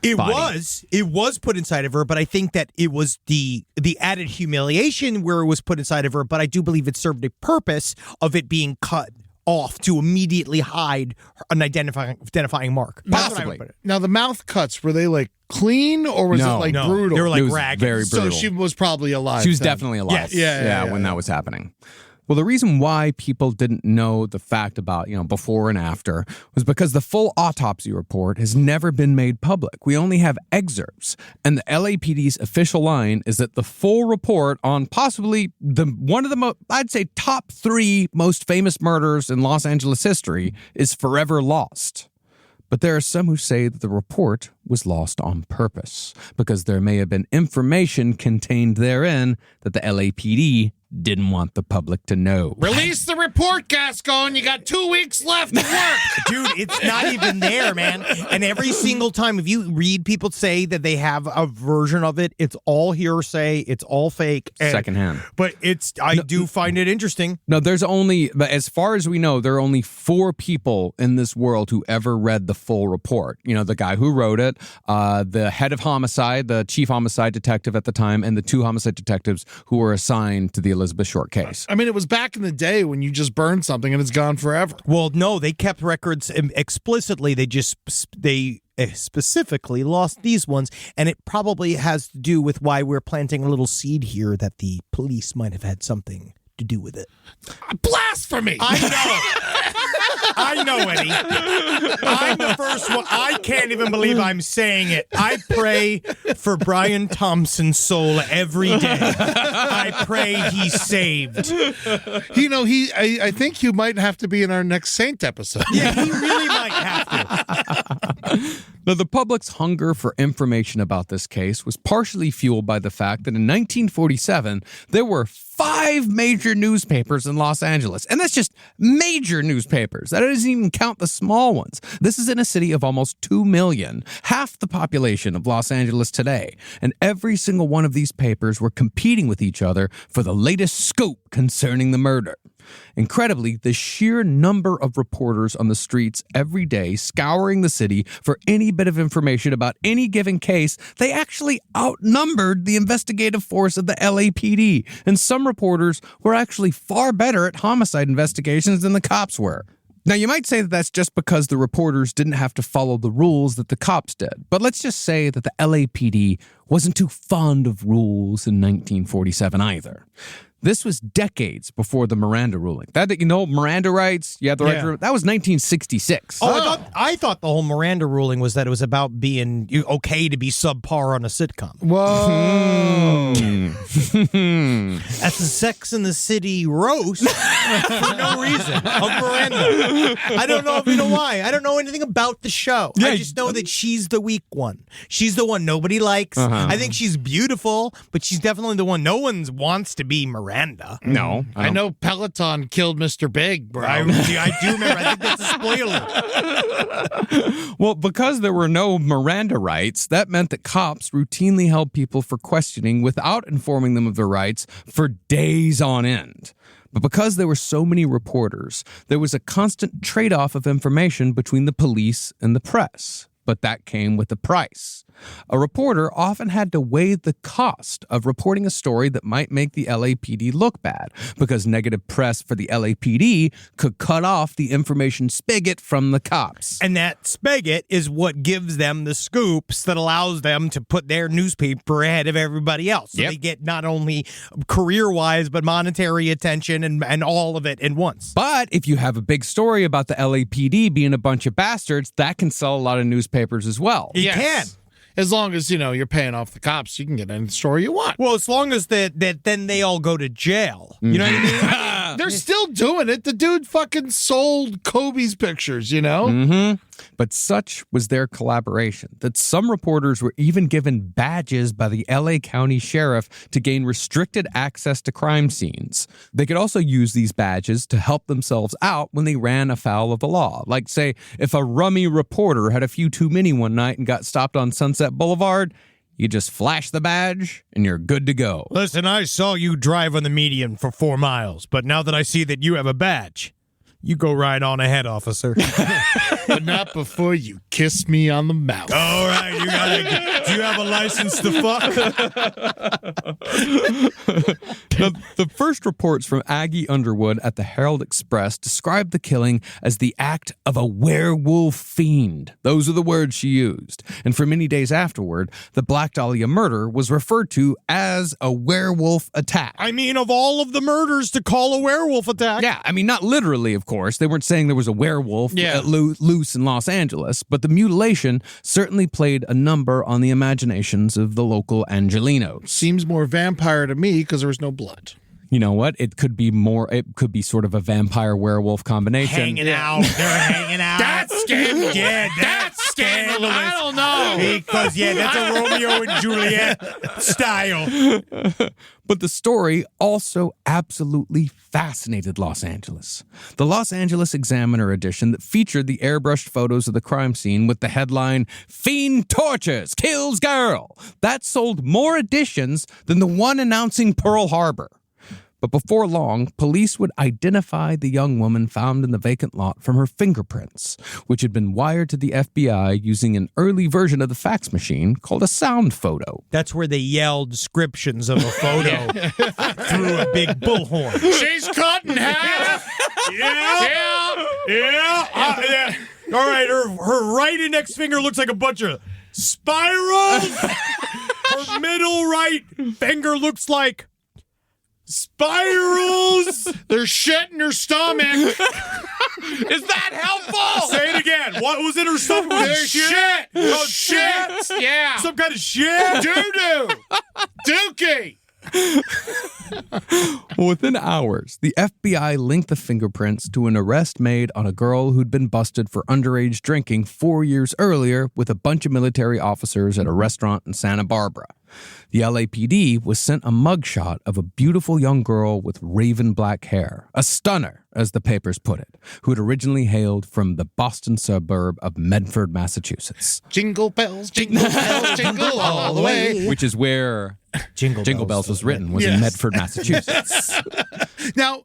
It body. was put inside of her, but I think that it was the added humiliation where it was put inside of her, but I do believe it served a purpose of it being cut off to immediately hide an identifying mark. That's what I would put it. Now, the mouth cuts, were they like clean or was it like brutal? They were like It was ragged. very brutal. So she was probably alive. She was then. definitely alive. Yes. Yeah, when that was happening. Well, the reason why people didn't know the fact about, before and after was because the full autopsy report has never been made public. We only have excerpts. And the LAPD's official line is that the full report on possibly one of the I'd say top 3 most famous murders in Los Angeles history is forever lost. But there are some who say that the report was lost on purpose because there may have been information contained therein that the LAPD didn't want the public to know. Release the report, Gascon. You got 2 weeks left to work. Dude, it's not even there, man. And every single time, if you read people say that they have a version of it, it's all hearsay, it's all fake. Secondhand. But I do find it interesting. No, but as far as we know, there are only 4 people in this world who ever read the full report. The guy who wrote it, the head of homicide, the chief homicide detective at the time, and the 2 homicide detectives who were assigned to the Elizabeth Short case. I mean, it was back in the day when you just burned something and it's gone forever. Well, no, they kept records explicitly. They specifically lost these ones, and it probably has to do with why we're planting a little seed here that the police might have had something to do with it. Blasphemy! I know, Eddie. I'm the first one. I can't even believe I'm saying it. I pray for Brian Thompson's soul every day. I pray he's saved. I think you might have to be in our next Saint episode. Yeah, he really might have to. Now, the public's hunger for information about this case was partially fueled by the fact that in 1947, there were 5 major newspapers in Los Angeles. And that's just major newspapers. That doesn't even count the small ones. This is in a city of almost 2 million, half the population of Los Angeles today. And every single one of these papers were competing with each other for the latest scoop concerning the murder. Incredibly, the sheer number of reporters on the streets every day scouring the city for any bit of information about any given case, they actually outnumbered the investigative force of the LAPD. And some reporters were actually far better at homicide investigations than the cops were. Now, you might say that that's just because the reporters didn't have to follow the rules that the cops did. But let's just say that the LAPD wasn't too fond of rules in 1947 either. This was decades before the Miranda ruling. Miranda rights, you have the right to... That was 1966. I thought the whole Miranda ruling was that it was about being okay to be subpar on a sitcom. Whoa. That's a Sex in the City roast for no reason of Miranda. I don't know if you know why. I don't know anything about the show. I just know that she's the weak one. She's the one nobody likes. I think she's beautiful, but she's definitely the one no one wants to be Miranda. No. I know Peloton killed Mr. Big, bro. I do remember. I think that's a spoiler. Well, because there were no Miranda rights, that meant that cops routinely held people for questioning without informing them of their rights for days on end. But because there were so many reporters, there was a constant trade-off of information between the police and the press. But that came with a price. A reporter often had to weigh the cost of reporting a story that might make the LAPD look bad, because negative press for the LAPD could cut off the information spigot from the cops. And that spigot is what gives them the scoops that allows them to put their newspaper ahead of everybody else. So they get not only career-wise, but monetary attention and all of it at once. But if you have a big story about the LAPD being a bunch of bastards, that can sell a lot of newspapers as well. It can. As long as, you're paying off the cops, you can get any story you want. Well, as long as that then they all go to jail. You know what I mean? They're still doing it. The dude fucking sold Kobe's pictures, But such was their collaboration that some reporters were even given badges by the LA County Sheriff to gain restricted access to crime scenes. They could also use these badges to help themselves out when they ran afoul of the law. Like, say, if a rummy reporter had a few too many one night and got stopped on Sunset Boulevard, you just flash the badge and you're good to go. Listen, I saw you drive on the median for 4 miles, but now that I see that you have a badge, you go right on ahead, officer. But not before you kiss me on the mouth. All right, do you have a license to fuck? The first reports from Aggie Underwood at the Herald Express described the killing as the act of a werewolf fiend. Those are the words she used. And for many days afterward, the Black Dahlia murder was referred to as a werewolf attack. I mean, of all of the murders to call a werewolf attack. Yeah, I mean, not literally, of course. They weren't saying there was a werewolf loose in Los Angeles, but the mutilation certainly played a number on the imaginations of the local Angelinos. Seems more vampire to me because there was no blood. You know what? It could be sort of a vampire-werewolf combination. Hanging out. They're hanging out. That's scandalous. Yeah, that's scandalous. I don't know. Because, that's a Romeo and Juliet style. But the story also absolutely fascinated Los Angeles. The Los Angeles Examiner edition that featured the airbrushed photos of the crime scene with the headline, "Fiend Tortures, Kills Girl." That sold more editions than the one announcing Pearl Harbor. But before long, police would identify the young woman found in the vacant lot from her fingerprints, which had been wired to the FBI using an early version of the fax machine called a sound photo. That's where they yelled descriptions of a photo through a big bullhorn. She's cut in half. Yeah. All right, her right index finger looks like a bunch of spirals. Her middle right finger looks like spirals. There's shit in her stomach. Is that helpful? Say it again. What was in her stomach? There's shit. Oh, shit. Yeah. Some kind of shit. Doo-doo. Dookie. Within hours, the FBI linked the fingerprints to an arrest made on a girl who'd been busted for underage drinking 4 years earlier with a bunch of military officers at a restaurant in Santa Barbara. The LAPD was sent a mugshot of a beautiful young girl with raven black hair, a stunner, as the papers put it, who had originally hailed from the Boston suburb of Medford, Massachusetts. Jingle bells, jingle all the way. Which is where Jingle Bells was written, was in Medford, Massachusetts. Now,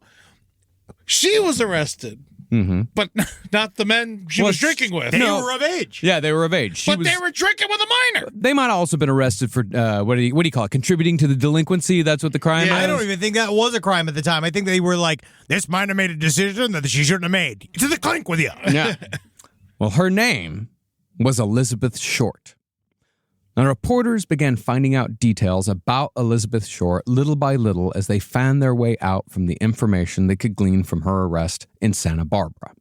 she was arrested, but not the men she was drinking with. They were of age. Yeah, they were of age. They were drinking with a minor. They might have also been arrested for, what do you call it, contributing to the delinquency? That's what the crime is? I don't even think that was a crime at the time. I think they were like, this minor made a decision that she shouldn't have made. To the clink with you. Yeah. Well, her name was Elizabeth Short. Now, reporters began finding out details about Elizabeth Short little by little as they found their way out from the information they could glean from her arrest in Santa Barbara.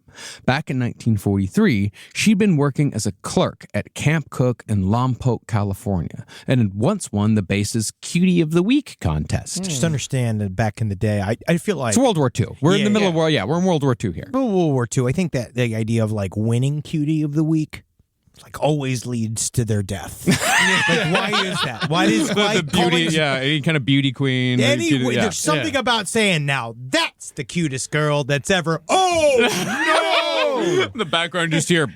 Back in 1943, she'd been working as a clerk at Camp Cook in Lompoc, California, and had once won the base's Cutie of the Week contest. Just understand that back in the day, I feel like... It's World War II. We're in the middle of World War. Yeah, we're in World War II here. World War II, I think that the idea of like winning Cutie of the Week always leads to their death. Why is that? Why the beauty? Yeah, any kind of beauty queen. Anyway, there's something about saying now that's the cutest girl that's ever. Oh no! The background just here. The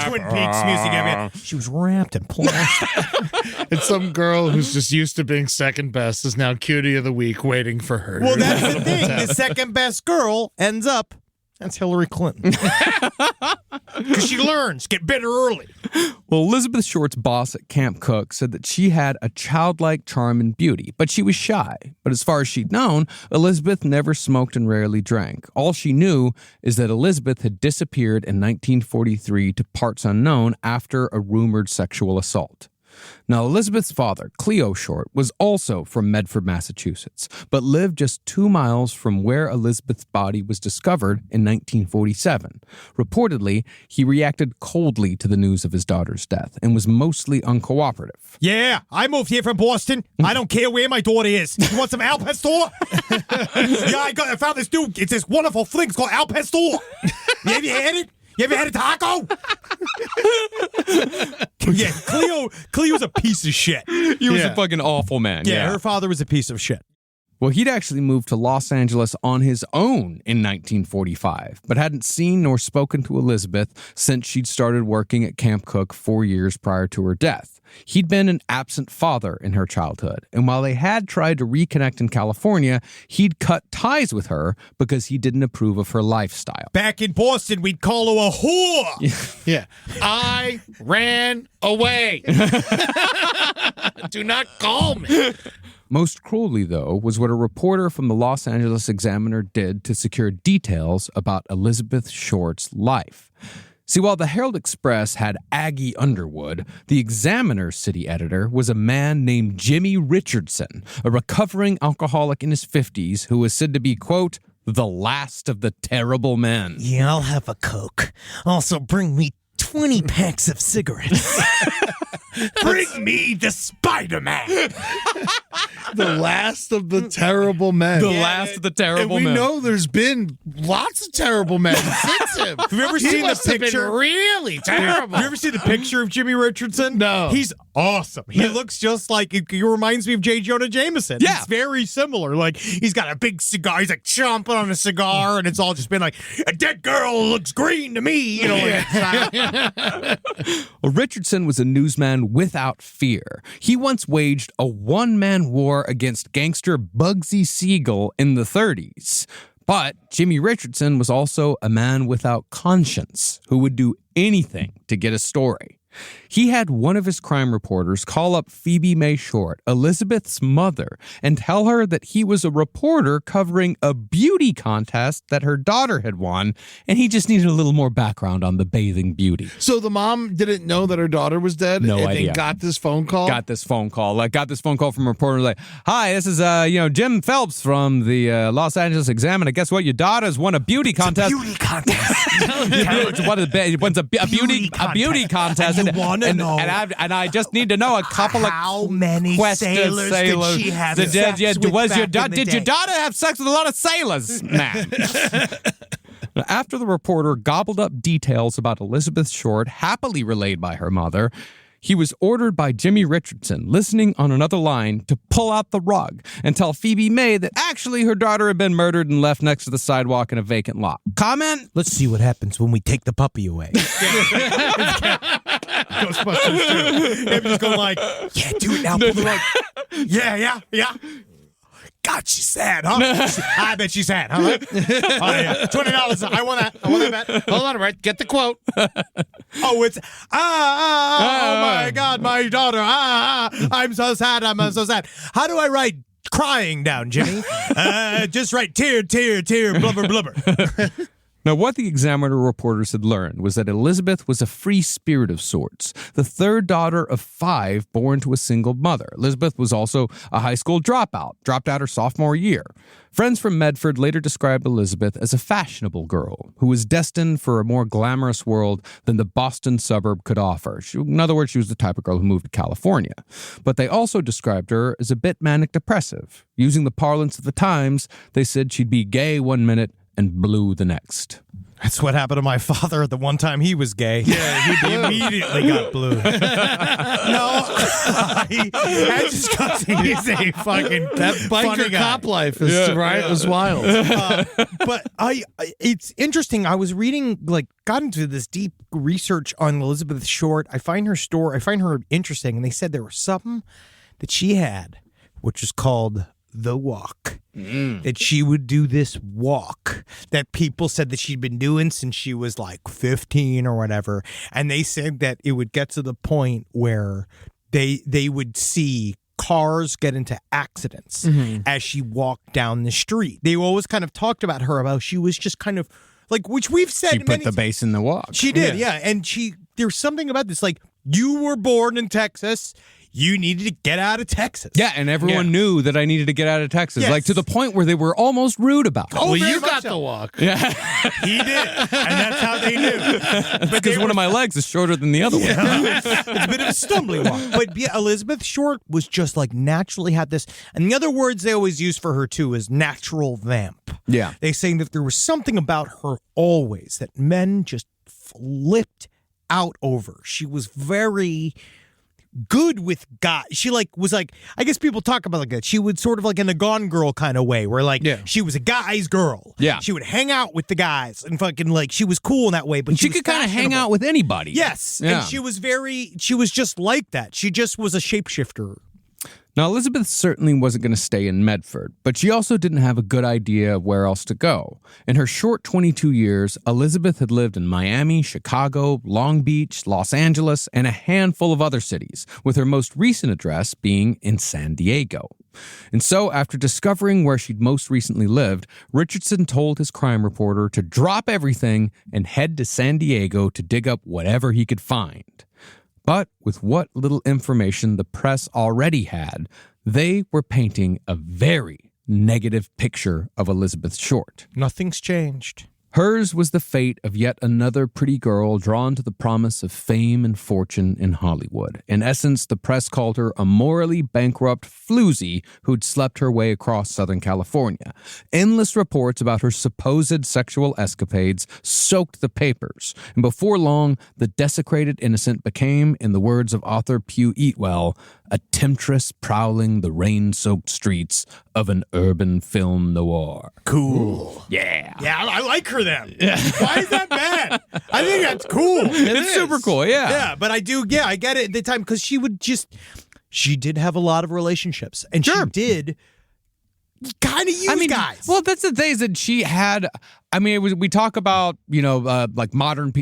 Twin Peaks music. She was wrapped in plastic. And some girl who's just used to being second best is now Cutie of the Week, waiting for her. Well, that's the thing. The second best girl ends up That's Hillary Clinton. Because she learns, get better early. Well, Elizabeth Short's boss at Camp Cook said that she had a childlike charm and beauty, but she was shy. But as far as she'd known, Elizabeth never smoked and rarely drank. All she knew is that Elizabeth had disappeared in 1943 to parts unknown after a rumored sexual assault. Now, Elizabeth's father, Cleo Short, was also from Medford, Massachusetts, but lived just 2 miles from where Elizabeth's body was discovered in 1947. Reportedly, he reacted coldly to the news of his daughter's death and was mostly uncooperative. Yeah, I moved here from Boston. I don't care where my daughter is. You want some Al Pastor? Yeah, I found this dude. It's this wonderful thing. It's called Al Pastor. Have you had it? You ever had a taco? Yeah, Cleo's a piece of shit. He was a fucking awful man. Yeah, her father was a piece of shit. Well, he'd actually moved to Los Angeles on his own in 1945, but hadn't seen nor spoken to Elizabeth since she'd started working at Camp Cook 4 years prior to her death. He'd been an absent father in her childhood, and while they had tried to reconnect in California, he'd cut ties with her because he didn't approve of her lifestyle. Back in Boston, we'd call her a whore. Yeah. I ran away. Do not call me. Most cruelly, though, was what a reporter from the Los Angeles Examiner did to secure details about Elizabeth Short's life. See, while the Herald Express had Aggie Underwood, the Examiner's city editor was a man named Jimmy Richardson, a recovering alcoholic in his 50s who was said to be, quote, the last of the terrible men. Yeah, I'll have a Coke. Also, bring me 20 packs of cigarettes. Bring me the Spider-Man. The last of the terrible men. The last of the terrible and we men. know there's been lots of terrible men since him. Have you ever seen the picture? Really terrible. Have you ever seen the picture of Jimmy Richardson? No. He's awesome. He looks just like, he reminds me of J. Jonah Jameson. Yeah. It's very similar. Like, he's got a big cigar. He's like chomping on a cigar, and it's all just been like, a dead girl looks green to me. You know, Well, Richardson was a newsman without fear. He once waged a one-man war against gangster Bugsy Siegel in the 30s. But Jimmy Richardson was also a man without conscience who would do anything to get a story. He had one of his crime reporters call up Phoebe May Short, Elizabeth's mother, and tell her that he was a reporter covering a beauty contest that her daughter had won, and he just needed a little more background on the bathing beauty. So the mom didn't know that her daughter was dead? No and idea. Then got this phone call? Got this phone call from a reporter like, hi, this is Jim Phelps from the Los Angeles Examiner. Guess what? Your daughter's won a beauty contest. beauty contest. It wins a beauty contest. And you want to know and I just need to know a couple how of many sailors did she have sex with back in the Did your day? daughter have sex with a lot of sailors? Man. After the reporter gobbled up details about Elizabeth Short, happily relayed by her mother, he was ordered by Jimmy Richardson, listening on another line, to pull out the rug and tell Phoebe May that actually her daughter had been murdered and left next to the sidewalk in a vacant lot. Comment? Let's see what happens when we take the puppy away. Ghostbusters 2. Him just going like, yeah, do it now. Pull the rug. Yeah. God, she's sad, huh? I bet she's sad, huh? Oh, yeah. $20. I want that bet. Hold on, right? Get the quote. Oh, it's, oh my God, my daughter. I'm so sad. I'm so sad. How do I write crying down, Jimmy? Just write tear, blubber, blubber. Now, what the Examiner reporters had learned was that Elizabeth was a free spirit of sorts, the third daughter of 5 born to a single mother. Elizabeth was also a high school dropout, dropped out her sophomore year. Friends from Medford later described Elizabeth as a fashionable girl who was destined for a more glamorous world than the Boston suburb could offer. In other words, she was the type of girl who moved to California. But they also described her as a bit manic-depressive. Using the parlance of the times, they said she'd be gay one minute and blue the next. That's what happened to my father the one time he was gay. Yeah, he immediately got blue. No, that's just because he's a fucking That biker cop life is right. It was wild. But it's interesting. I was reading, got into this deep research on Elizabeth Short. I find her interesting, and they said there was something that she had, which is called the walk. That she would do this walk that people said that she'd been doing since she was like 15 or whatever. And they said that it would get to the point where they would see cars get into accidents as she walked down the street. They always kind of talked about her, about she was just kind of like, which we've said She put the base in the walk. She did, yeah. And there's something about this, like, you were born in Texas. You needed to get out of Texas. Yeah, and everyone knew that I needed to get out of Texas, Yes. like to the point where they were almost rude about it. Oh, Well, very you much got so. the walk. He did, and that's how they knew. Because one of my legs is shorter than the other one. It's a bit of a stumbling walk. But yeah, Elizabeth Short was just like naturally had this. And the other words they always use for her too is natural vamp. Yeah. They saying that there was something about her always that men just flipped out over. She was very good with guys. She was I guess people talk about like that. She would sort of like in a Gone Girl kind of way, where she was a guy's girl. Yeah. She would hang out with the guys and fucking like she was cool in that way. But She was could kind of hang fashionable. out with anybody. Yes. Yeah. And she was just like that. She just was a shapeshifter. Now, Elizabeth certainly wasn't going to stay in Medford, but she also didn't have a good idea of where else to go. In her short 22 years, Elizabeth had lived in Miami, Chicago, Long Beach, Los Angeles, and a handful of other cities, with her most recent address being in San Diego. And so, after discovering where she'd most recently lived, Richardson told his crime reporter to drop everything and head to San Diego to dig up whatever he could find. But with what little information the press already had, they were painting a very negative picture of Elizabeth Short. Nothing's changed. Hers was the fate of yet another pretty girl drawn to the promise of fame and fortune in Hollywood. In essence, the press called her a morally bankrupt floozy who'd slept her way across Southern California. Endless reports about her supposed sexual escapades soaked the papers, and before long, the desecrated innocent became, in the words of author Pugh Eatwell, a temptress prowling the rain-soaked streets of an urban film noir. Cool. Yeah. Yeah, I like her then. Why is that bad? I think that's cool. It's super cool, yeah. Yeah, but I get it at the time because she did have a lot of relationships and she did kind of use guys. Well, that's the thing is that she had. I mean, we talk about like modern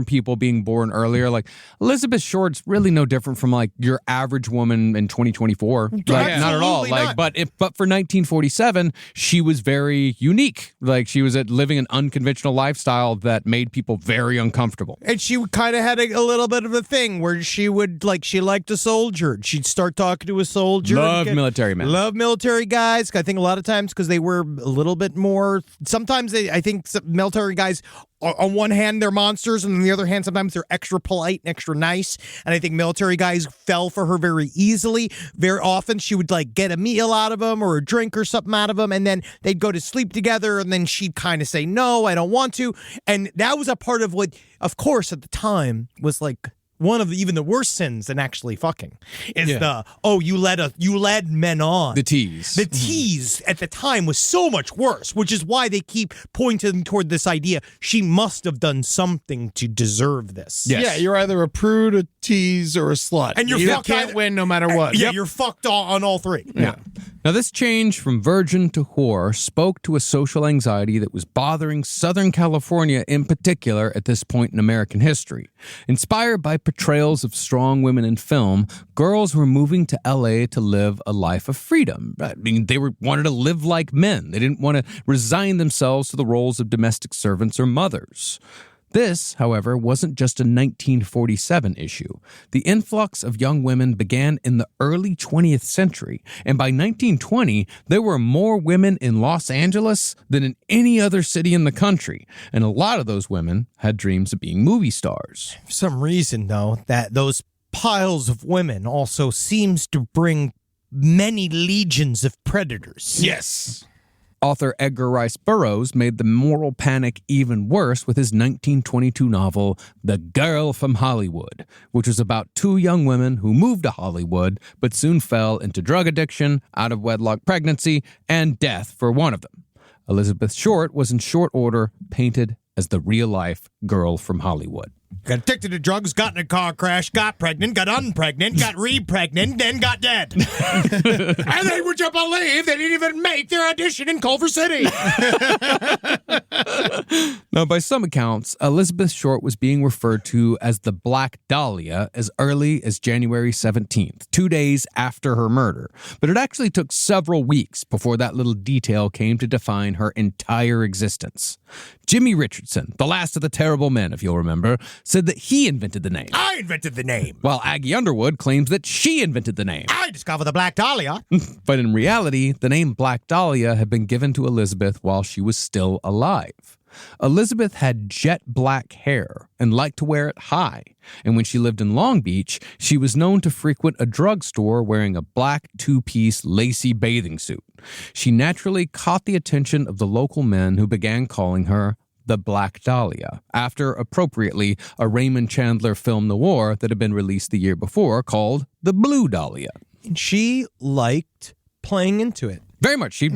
people being born earlier. Like Elizabeth Short's really no different from like your average woman in 2024. Like not at all. Absolutely Like, not. but for 1947, she was very unique. Like she was living an unconventional lifestyle that made people very uncomfortable. And she kind of had a little bit of a thing where she liked a soldier. She'd start talking to a soldier. Love military men. Love military guys. I think a lot of times because they were a little bit more. Sometimes I think some military guys, on one hand, they're monsters, and on the other hand, sometimes they're extra polite and extra nice. And I think military guys fell for her very easily. Very often, she would like get a meal out of them or a drink or something out of them, and then they'd go to sleep together, and then she'd kind of say, "No, I don't want to." And that was a part of what, of course, at the time was like one of even the worst sins than actually fucking is you led men on. The tease. The tease at the time was so much worse, which is why they keep pointing toward this idea she must have done something to deserve this. Yes. Yeah, you're either a prude, a tease, or a slut. And you can't either- win no matter what. Yeah, you're fucked on all three. Yeah. Now, this change from virgin to whore spoke to a social anxiety that was bothering Southern California in particular at this point in American history. Inspired by portrayals of strong women in film, girls were moving to L.A. to live a life of freedom. I mean, they wanted to live like men. They didn't want to resign themselves to the roles of domestic servants or mothers. This, however, wasn't just a 1947 issue. The influx of young women began in the early 20th century, and by 1920, there were more women in Los Angeles than in any other city in the country, and a lot of those women had dreams of being movie stars. For some reason, though, that those piles of women also seems to bring many legions of predators. Yes. Author Edgar Rice Burroughs made the moral panic even worse with his 1922 novel, The Girl from Hollywood, which was about two young women who moved to Hollywood but soon fell into drug addiction, out-of-wedlock pregnancy, and death for one of them. Elizabeth Short was in short order painted as the real-life girl from Hollywood. Got addicted to drugs, got in a car crash, got pregnant, got unpregnant, got re-pregnant, then got dead. And they would you believe they didn't even make their audition in Culver City. Now, by some accounts, Elizabeth Short was being referred to as the Black Dahlia as early as January 17th, 2 days after her murder. But it actually took several weeks before that little detail came to define her entire existence. Jimmy Richardson, the last of the terrible men, if you'll remember, said that he invented the name. I invented the name. While Aggie Underwood claims that she invented the name. I discovered the Black Dahlia. But in reality, the name Black Dahlia had been given to Elizabeth while she was still alive. Elizabeth had jet black hair and liked to wear it high. And when she lived in Long Beach, she was known to frequent a drugstore wearing a black two-piece lacy bathing suit. She naturally caught the attention of the local men who began calling her the Black Dahlia, after, appropriately, a Raymond Chandler film noir that had been released the year before called The Blue Dahlia. And she liked playing into it. Very much. She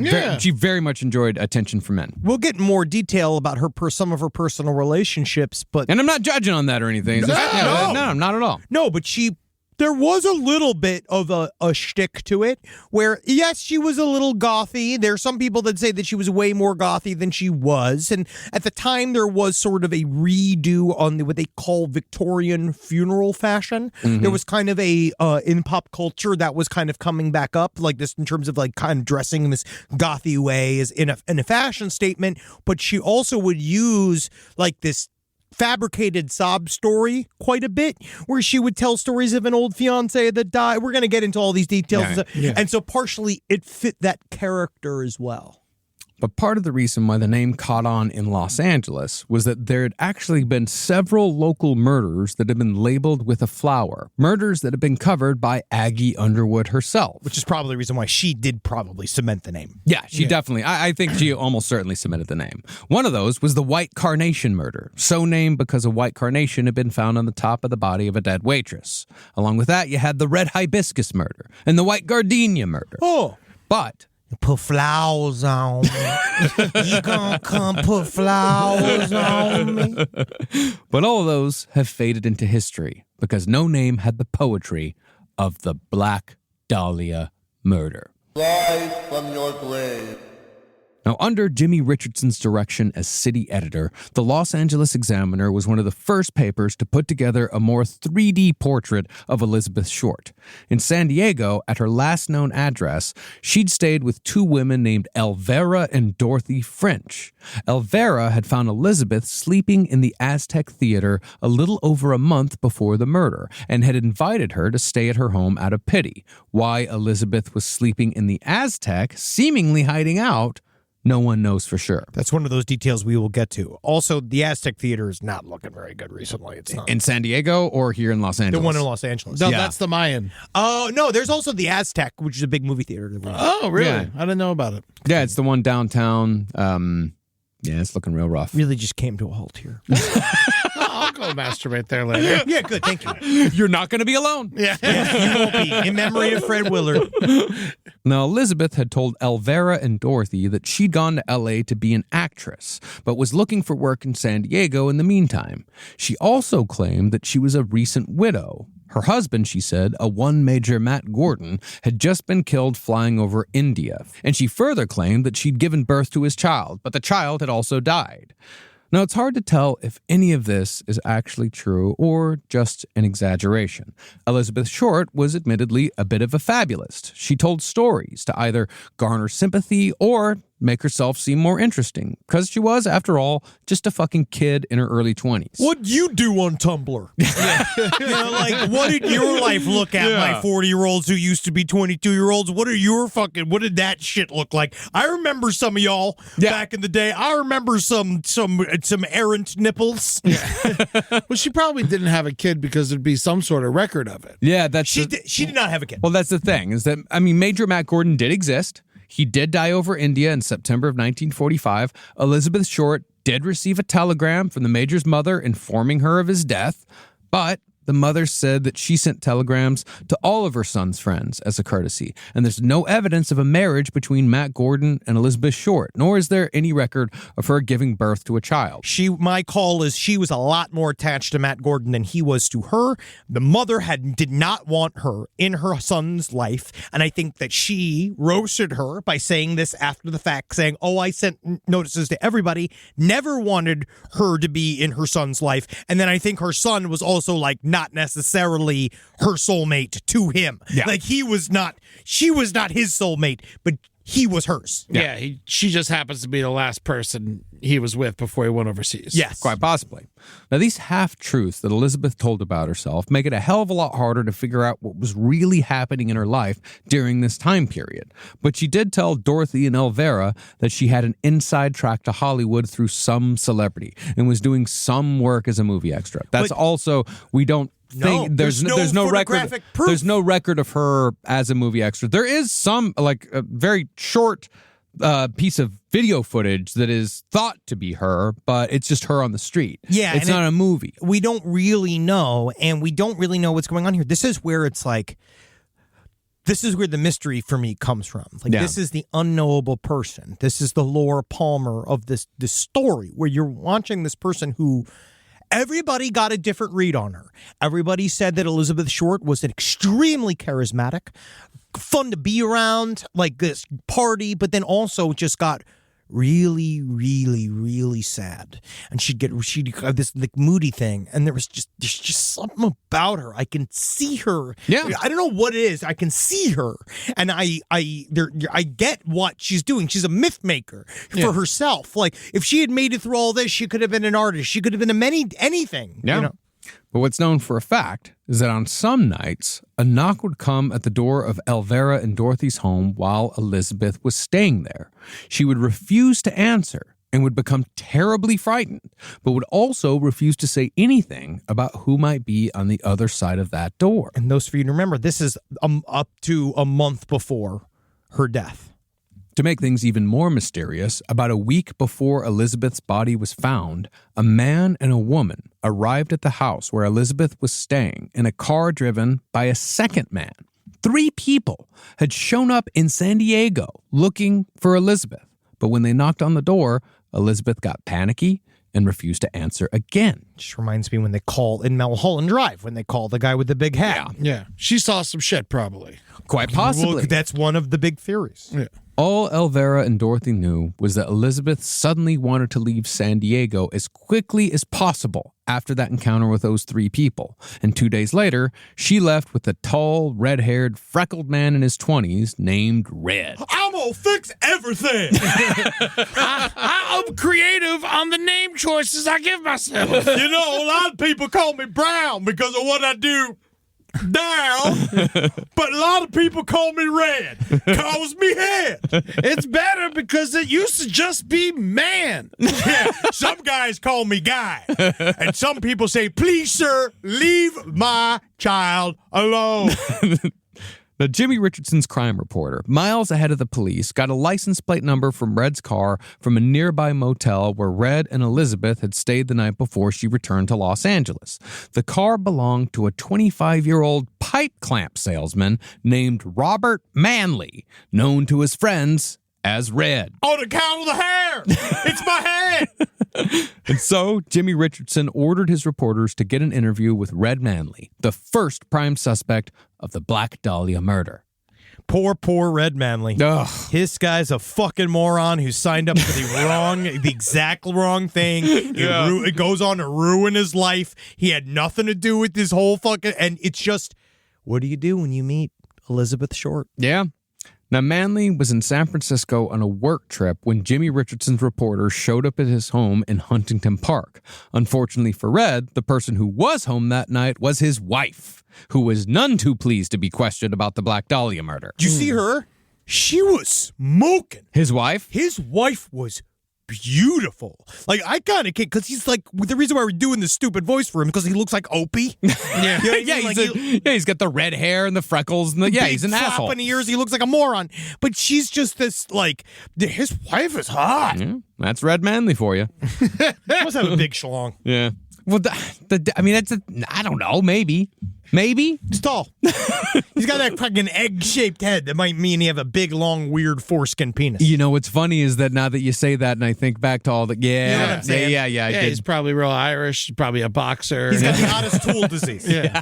very much enjoyed attention from men. We'll get more detail about some of her personal relationships, but... And I'm not judging on that or anything. No, not at all. No, but there was a little bit of a shtick to it where, yes, she was a little gothy. There are some people that say that she was way more gothy than she was. And at the time, there was sort of a redo on what they call Victorian funeral fashion. Mm-hmm. There was kind of in pop culture, that was kind of coming back up like this in terms of like kind of dressing in this gothy way as in a fashion statement. But she also would use like this fabricated sob story quite a bit, where she would tell stories of an old fiance that died. We're going to get into all these details. Yeah. And so partially it fit that character as well. But part of the reason why the name caught on in Los Angeles was that there had actually been several local murders that had been labeled with a flower. Murders that had been covered by Aggie Underwood herself. Which is probably the reason why she did probably cement the name. Yeah, she definitely. I think she almost certainly cemented the name. One of those was the White Carnation murder, so named because a white carnation had been found on the top of the body of a dead waitress. Along with that, you had the Red Hibiscus murder and the White Gardenia murder. Oh. But... put flowers on me. You gonna come put flowers on me? But all of those have faded into history because no name had the poetry of the Black Dahlia Murder. Rise from your grave. Now, under Jimmy Richardson's direction as city editor, the Los Angeles Examiner was one of the first papers to put together a more 3D portrait of Elizabeth Short. In San Diego, at her last known address, she'd stayed with two women named Elvira and Dorothy French. Elvira had found Elizabeth sleeping in the Aztec Theater a little over a month before the murder and had invited her to stay at her home out of pity. Why Elizabeth was sleeping in the Aztec, seemingly hiding out, no one knows for sure. That's one of those details we will get to. Also, the Aztec Theater is not looking very good recently. It's not. In San Diego or here in Los Angeles? The one in Los Angeles. No, that's the Mayan. Oh, no, there's also the Aztec, which is a big movie theater. Oh, really? Yeah. I didn't know about it. Yeah, it's the one downtown. Yeah, it's looking real rough. Really just came to a halt here. I'll go masturbate there later. Yeah, good. Thank you. You're not going to be alone. Yeah. You won't be. In memory of Fred Willard. Now, Elizabeth had told Elvira and Dorothy that she'd gone to L.A. to be an actress, but was looking for work in San Diego in the meantime. She also claimed that she was a recent widow. Her husband, she said, a one-major Matt Gordon, had just been killed flying over India. And she further claimed that she'd given birth to his child, but the child had also died. Now, it's hard to tell if any of this is actually true or just an exaggeration. Elizabeth Short was admittedly a bit of a fabulist. She told stories to either garner sympathy or make herself seem more interesting, because she was, after all, just a fucking kid in her early 20s. What'd you do on Tumblr? Like, what did your life look at, my 40-year-olds who used to be 22-year-olds? What did that shit look like? I remember some of y'all back in the day. I remember some errant nipples. Well, she probably didn't have a kid because there'd be some sort of record of it. Yeah, she did not have a kid. Well, that's the thing, is that, I mean, Major Matt Gordon did exist. He did die over India in September of 1945. Elizabeth Short did receive a telegram from the Major's mother informing her of his death, but the mother said that she sent telegrams to all of her son's friends as a courtesy, and there's no evidence of a marriage between Matt Gordon and Elizabeth Short, nor is there any record of her giving birth to a child. My call is she was a lot more attached to Matt Gordon than he was to her. The mother did not want her in her son's life, and I think that she roasted her by saying this after the fact, saying, "Oh, I sent notices to everybody," never wanted her to be in her son's life. And then I think her son was also like not necessarily her soulmate to him. Yeah. Like she was not his soulmate, but he was hers. Yeah, she just happens to be the last person he was with before he went overseas. Yes. Quite possibly. Now, these half-truths that Elizabeth told about herself make it a hell of a lot harder to figure out what was really happening in her life during this time period. But she did tell Dorothy and Elvira that she had an inside track to Hollywood through some celebrity and was doing some work as a movie extra. That's also, we don't think there's no record. Proof. There's no record of her as a movie extra. There is some like a very short piece of video footage that is thought to be her, but it's just her on the street. Yeah, it's not a movie. We don't really know, and we don't really know what's going on here. This is where it's like, this is where the mystery for me comes from. Like, This is the unknowable person. This is the Laura Palmer of this story, where you're watching this person who everybody got a different read on her. Everybody said that Elizabeth Short was extremely charismatic, fun to be around, like this party, but then also just got really, really, really sad. And she'd have this like moody thing, and there's just something about her. I can see her. Yeah. I don't know what it is. I can see her, and I get what she's doing. She's a myth maker for herself. Like, if she had made it through all this, she could have been an artist. She could have been anything. Yeah. You know? But what's known for a fact is that on some nights, a knock would come at the door of Elvira and Dorothy's home while Elizabeth was staying there. She would refuse to answer and would become terribly frightened, but would also refuse to say anything about who might be on the other side of that door. And those for you to remember, this is up to a month before her death. To make things even more mysterious, about a week before Elizabeth's body was found, a man and a woman arrived at the house where Elizabeth was staying in a car driven by a second man. 3 people had shown up in San Diego looking for Elizabeth, but when they knocked on the door, Elizabeth got panicky and refused to answer again. Just reminds me when they call in Mulholland Drive, when they call the guy with the big hat. Yeah. She saw some shit, probably. Quite possibly. Well, that's one of the big theories. Yeah. All Elvira and Dorothy knew was that Elizabeth suddenly wanted to leave San Diego as quickly as possible after that encounter with those 3 people. And 2 days later, she left with a tall, red-haired, freckled man in his 20s named Red. I'm gonna fix everything. I'm creative on the name choices I give myself. You know, a lot of people call me Brown because of what I do now, but a lot of people call me Red. Calls me Head. It's better because it used to just be man. Yeah, some guys call me Guy, and some people say, "Please, sir, leave my child alone." Now, Jimmy Richardson's crime reporter, miles ahead of the police, got a license plate number from Red's car from a nearby motel where Red and Elizabeth had stayed the night before she returned to Los Angeles. The car belonged to a 25-year-old pipe clamp salesman named Robert Manley, known to his friends as Red. On account of the hair. It's my head. And so, Jimmy Richardson ordered his reporters to get an interview with Red Manley, the first prime suspect of the Black Dahlia murder. Poor Red Manley. Ugh. His guy's a fucking moron who signed up for the exact wrong thing. It goes on to ruin his life. He had nothing to do with this whole fucking, and it's just, what do you do when you meet Elizabeth Short? Yeah. Now, Manley was in San Francisco on a work trip when Jimmy Richardson's reporter showed up at his home in Huntington Park. Unfortunately for Red, the person who was home that night was his wife, who was none too pleased to be questioned about the Black Dahlia murder. Did you see her? She was smoking. His wife? His wife was beautiful. Like, I kind of can't, because he's like, the reason why we're doing this stupid voice for him, because he looks like Opie. Yeah, You know what I mean? he's got the red hair and the freckles. And he's an asshole. Flopping ears, he looks like a moron. But she's just this, like, his wife is hot. Yeah, that's Red Manley for you. He must have a big schlong. Yeah. Well, I don't know. Maybe. He's tall. He's got that fucking egg-shaped head. That might mean he have a big, long, weird foreskin penis. You know, what's funny is that now that you say that and I think back to all the, You know what I'm saying? I did. He's probably real Irish. He's probably a boxer. He's got the hottest tool disease. Yeah.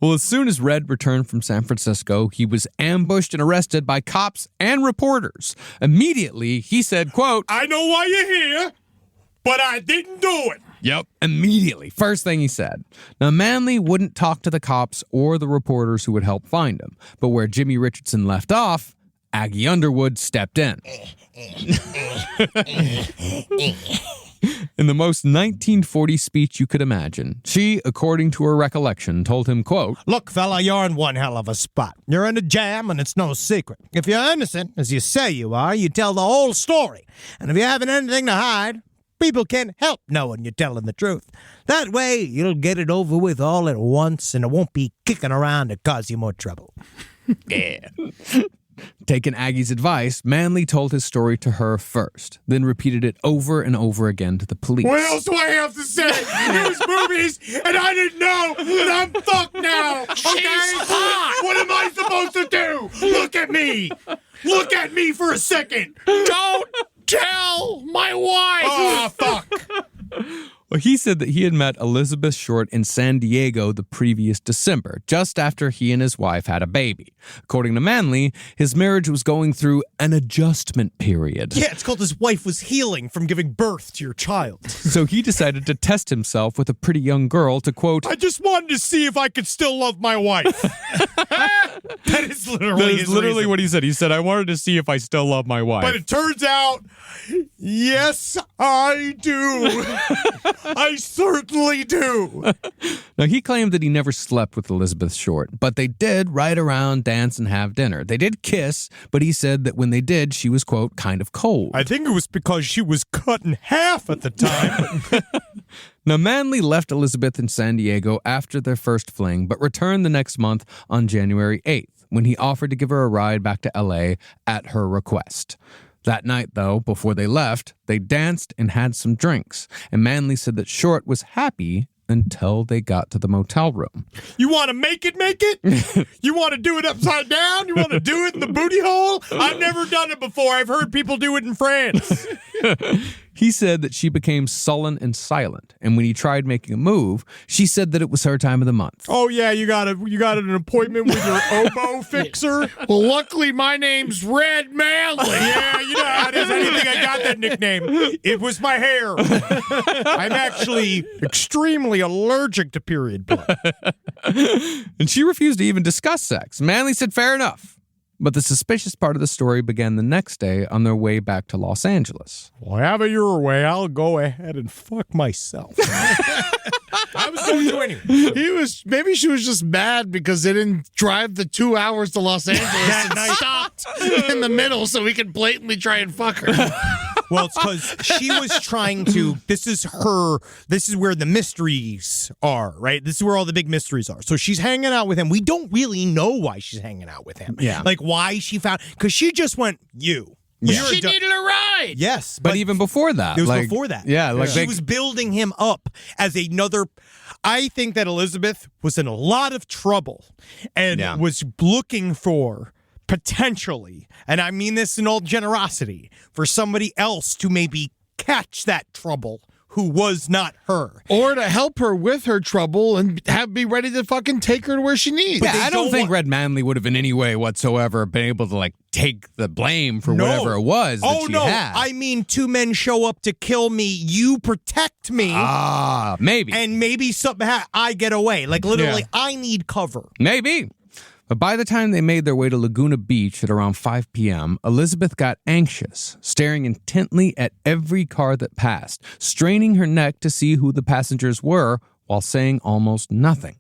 Well, as soon as Red returned from San Francisco, he was ambushed and arrested by cops and reporters. Immediately, he said, quote, I know why you're here, but I didn't do it. Yep. Immediately. First thing he said. Now, Manley wouldn't talk to the cops or the reporters who would help find him. But where Jimmy Richardson left off, Aggie Underwood stepped in. In the most 1940 speech you could imagine, she, according to her recollection, told him, quote, Look, fella, you're in one hell of a spot. You're in a jam, and it's no secret. If you're innocent, as you say you are, you tell the whole story. And if you haven't anything to hide, people can't help knowing you're telling the truth. That way, you'll get it over with all at once, and it won't be kicking around to cause you more trouble. Yeah. Taking Aggie's advice, Manley told his story to her first, then repeated it over and over again to the police. What else do I have to say? It was movies, and I didn't know, and I'm fucked now. Okay? What am I supposed to do? Look at me. Look at me for a second. Don't tell my wife. Oh, fuck. Well, he said that he had met Elizabeth Short in San Diego the previous December, just after he and his wife had a baby. According to Manley, his marriage was going through an adjustment period. Yeah, it's called his wife was healing from giving birth to your child. So he decided to test himself with a pretty young girl to, quote, I just wanted to see if I could still love my wife. That is literally what he said. He said, I wanted to see if I still love my wife. But it turns out, yes, I do. I certainly do. Now, he claimed that he never slept with Elizabeth Short, but they did ride around, dance, and have dinner. They did kiss, but he said that when they did, she was, quote, kind of cold. I think it was because she was cut in half at the time. Now, Manley left Elizabeth in San Diego after their first fling, but returned the next month on January 8th, when he offered to give her a ride back to L.A. at her request. That night, though, before they left, they danced and had some drinks, and Manley said that Short was happy until they got to the motel room. You want to make it? You want to do it upside down? You want to do it in the booty hole? I've never done it before. I've heard people do it in France. He said that she became sullen and silent, and when he tried making a move, she said that it was her time of the month. Oh, yeah, you got an appointment with your oboe fixer? Well, luckily my name's Red Manley. Yeah, you know how it is. I didn't think I got that nickname. It was my hair. I'm actually extremely allergic to period blood. And she refused to even discuss sex. Manley said, fair enough. But the suspicious part of the story began the next day on their way back to Los Angeles. Well, have it your way. I'll go ahead and fuck myself. I was going to anyway. Maybe she was just mad because they didn't drive the 2 hours to Los Angeles and stopped in the middle so we could blatantly try and fuck her. Well, it's because she was trying to, this is where the mysteries are, right? This is where all the big mysteries are. So she's hanging out with him. We don't really know why she's hanging out with him. Yeah. Like why she found, because she just went, you. Yeah. She needed a ride. Yes. But even before that. It was before that. Yeah. Like she was building him up as another. I think that Elizabeth was in a lot of trouble and was looking for potentially, and I mean this in all generosity, for somebody else to maybe catch that trouble who was not her. Or to help her with her trouble and be ready to fucking take her to where she needs. Yeah, I don't think Red Manley would have in any way whatsoever been able to, like, take the blame for whatever it was that she had. I mean, two men show up to kill me, you protect me. Ah, maybe. And maybe something I get away. Like, literally, I need cover. Maybe. But by the time they made their way to Laguna Beach at around 5 p.m., Elizabeth got anxious, staring intently at every car that passed, straining her neck to see who the passengers were while saying almost nothing.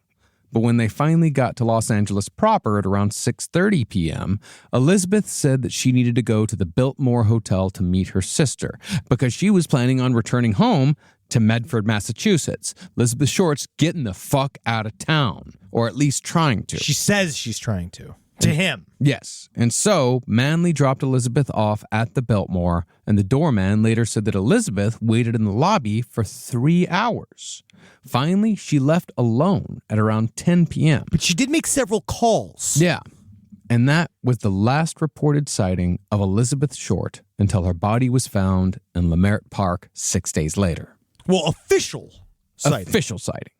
But when they finally got to Los Angeles proper at around 6:30 p.m., Elizabeth said that she needed to go to the Biltmore Hotel to meet her sister because she was planning on returning home to Medford, Massachusetts. Elizabeth Short's getting the fuck out of town, or at least trying to. She says she's trying to. To him. Yes. And so Manley dropped Elizabeth off at the Biltmore, and the doorman later said that Elizabeth waited in the lobby for 3 hours. Finally, she left alone at around 10 p.m. But she did make several calls. Yeah. And that was the last reported sighting of Elizabeth Short until her body was found in Leimert Park 6 days later. Well, official sighting. Official sighting.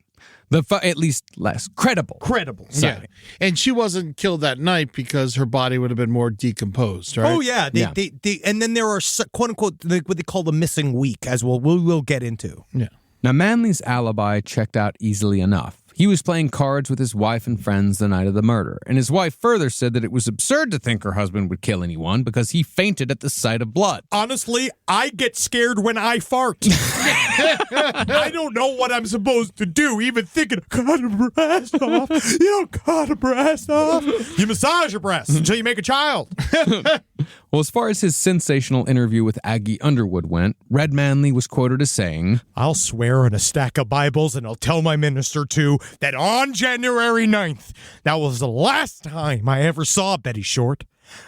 At least less credible. Credible Yeah. sighting. And she wasn't killed that night because her body would have been more decomposed, right? Oh, yeah. They, and then there are, quote unquote, what they call the missing week, as we'll get into. Yeah. Now, Manley's alibi checked out easily enough. He was playing cards with his wife and friends the night of the murder, and his wife further said that it was absurd to think her husband would kill anyone because he fainted at the sight of blood. Honestly, I get scared when I fart. I don't know what I'm supposed to do, even thinking, cut a breast off. You don't cut a breast off. You massage your breasts until you make a child. Well, as far as his sensational interview with Aggie Underwood went, Red Manley was quoted as saying, I'll swear on a stack of Bibles, and I'll tell my minister, too, that on January 9th, that was the last time I ever saw Betty Short.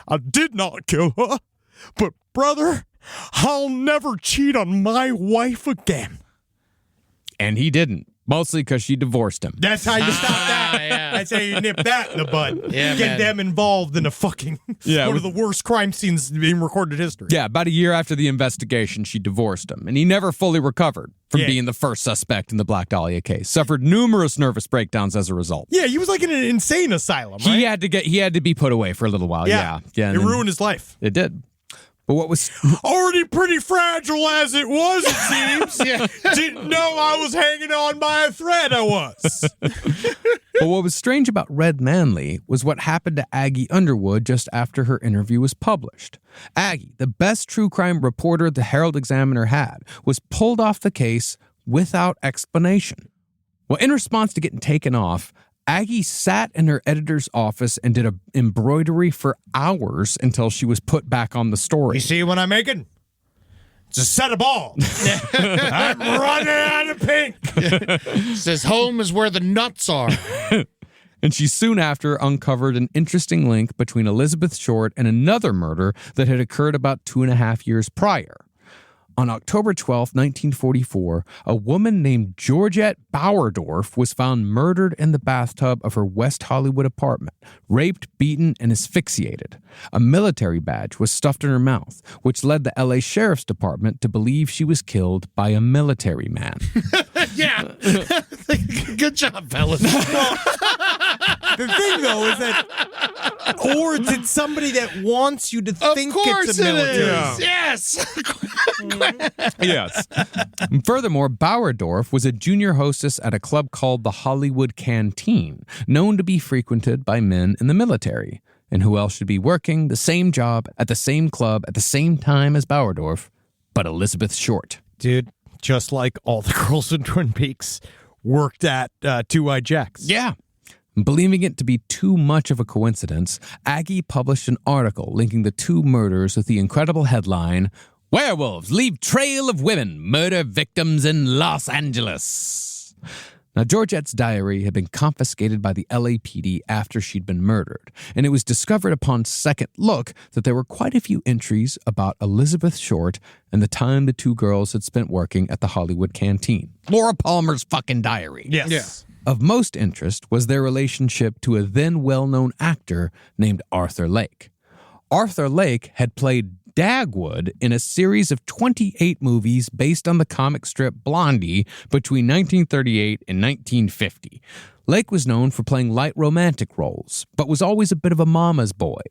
I did not kill her, but, brother, I'll never cheat on my wife again. and he didn't, mostly because she divorced him. That's how you stop that. Yeah. That's how you nip that in the bud. Yeah, Get man. them involved in a fucking one of the worst crime scenes in recorded history. Yeah, about a year after the investigation, she divorced him, and he never fully recovered from being the first suspect in the Black Dahlia case. Suffered numerous nervous breakdowns as a result. Yeah, he was like in an insane asylum, right? He had to be put away for a little while. Yeah, It and then ruined his life. It did. But what was Already pretty fragile as it was, it seems. Didn't know I was hanging on by a thread, I was. But what was strange about Red Manley was what happened to Aggie Underwood just after her interview was published. Aggie, the best true crime reporter the Herald Examiner had, was pulled off the case without explanation. Well, in response to getting taken off, Aggie sat in her editor's office and did an embroidery for hours until she was put back on the story. You see what I'm making? It's a set of balls. I'm running out of pink. Says home is where the nuts are. And she soon after uncovered an interesting link between Elizabeth Short and another murder that had occurred about 2.5 years prior. On October 12, 1944, a woman named Georgette Bauerdorf was found murdered in the bathtub of her West Hollywood apartment, raped, beaten, and asphyxiated. A military badge was stuffed in her mouth, which led the LA Sheriff's Department to believe she was killed by a military man. Yeah. Good job, fellas. The thing, though, is that, or is it somebody that wants you to think it's a military? Yes. Yes. And furthermore, Bauerdorf was a junior hostess at a club called the Hollywood Canteen, known to be frequented by men in the military. And who else should be working the same job at the same club at the same time as Bauerdorf but Elizabeth Short? Dude, just like all the girls in Twin Peaks worked at Two-Eyed Jack's. Yeah. Believing it to be too much of a coincidence, Aggie published an article linking the two murders with the incredible headline, "Werewolves Leave Trail of Women Murder Victims in Los Angeles." Now, Georgette's diary had been confiscated by the LAPD after she'd been murdered, and it was discovered upon second look that there were quite a few entries about Elizabeth Short and the time the two girls had spent working at the Hollywood Canteen. Laura Palmer's fucking diary. Yes. Yeah. Of most interest was their relationship to a then well-known actor named Arthur Lake. Arthur Lake had played Dagwood in a series of 28 movies based on the comic strip Blondie between 1938 and 1950. Lake was known for playing light romantic roles, but was always a bit of a mama's boy.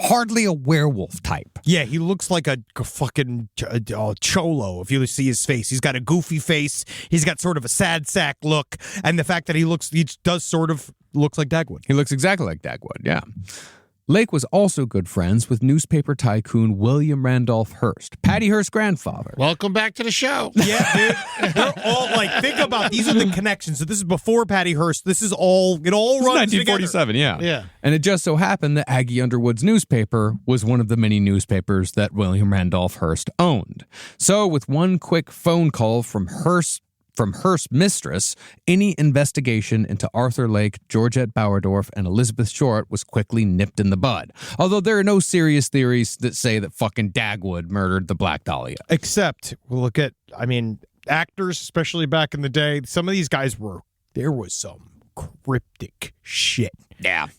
Hardly a werewolf type. Yeah, he looks like a fucking cholo if you see his face. He's got a goofy face. He's got sort of a sad sack look. And the fact that he does sort of looks like Dagwood. He looks exactly like Dagwood, yeah. Lake was also good friends with newspaper tycoon William Randolph Hearst, Patty Hearst's grandfather. Welcome back to the show. Yeah, dude. They're all like, think about, these are the connections. So this is before Patty Hearst. This is all, it all runs 1947, together. yeah. Yeah. And it just so happened that Aggie Underwood's newspaper was one of the many newspapers that William Randolph Hearst owned. So with one quick phone call from Hearst's from her mistress, any investigation into Arthur Lake, Georgette Bauerdorf, and Elizabeth Short was quickly nipped in the bud. Although there are no serious theories that say that fucking Dagwood murdered the Black Dahlia. Except, look at, actors, especially back in the day, some of these guys there was some cryptic shit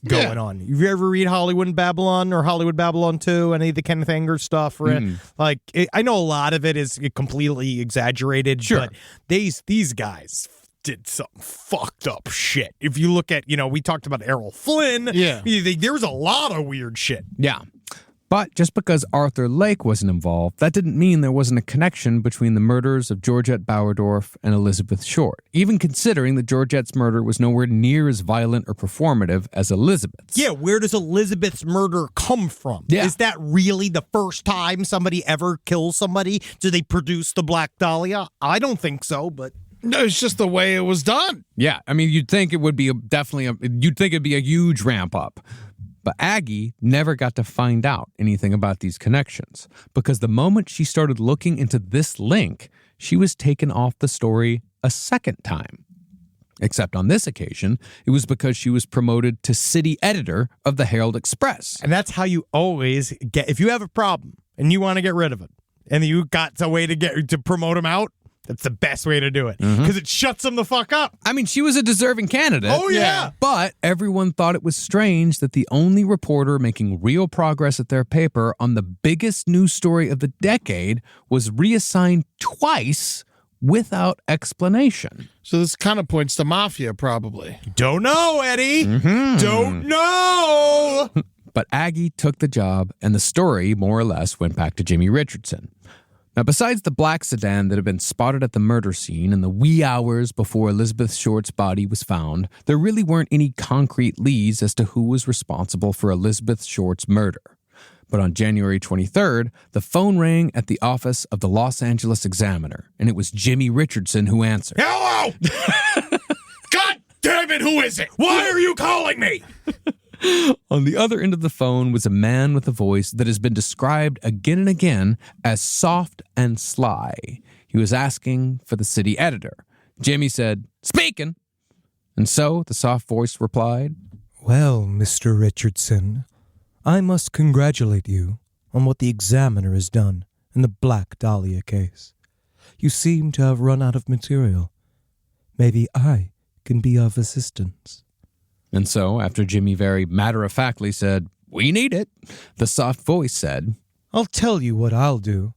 going on. You ever read Hollywood and Babylon or Hollywood Babylon 2, any of the Kenneth Anger stuff? I know a lot of it is completely exaggerated, but these guys did some fucked up shit. If you look at, we talked about Errol Flynn. Yeah. There's a lot of weird shit. Yeah. But just because Arthur Lake wasn't involved, that didn't mean there wasn't a connection between the murders of Georgette Bauerdorf and Elizabeth Short, even considering that Georgette's murder was nowhere near as violent or performative as Elizabeth's. Yeah, where does Elizabeth's murder come from? Yeah. Is that really the first time somebody ever kills somebody? Do they produce the Black Dahlia? I don't think so, but... No, it's just the way it was done. Yeah, you'd think it would be you'd think it'd be a huge ramp up. But Aggie never got to find out anything about these connections because the moment she started looking into this link, she was taken off the story a second time. Except on this occasion, it was because she was promoted to city editor of the Herald Express. And that's how you always get, if you have a problem and you want to get rid of it and you got a way to promote them out, that's the best way to do it because it shuts them the fuck up. She was a deserving candidate. Oh, yeah. But everyone thought it was strange that the only reporter making real progress at their paper on the biggest news story of the decade was reassigned twice without explanation. So this kind of points to mafia, probably. Don't know, Eddie. Don't know. But Aggie took the job, and the story, more or less, went back to Jimmy Richardson. Now, besides the black sedan that had been spotted at the murder scene in the wee hours before Elizabeth Short's body was found, there really weren't any concrete leads as to who was responsible for Elizabeth Short's murder. But on January 23rd, the phone rang at the office of the Los Angeles Examiner, and it was Jimmy Richardson who answered. Hello! God damn it, who is it? Why are you calling me? On the other end of the phone was a man with a voice that has been described again and again as soft and sly. He was asking for the city editor. Jimmy said, "Speaking." And so the soft voice replied, "Well, Mr. Richardson, I must congratulate you on what the Examiner has done in the Black Dahlia case. You seem to have run out of material. Maybe I can be of assistance." And so, after Jimmy very matter-of-factly said, "We need it," the soft voice said, "I'll tell you what I'll do.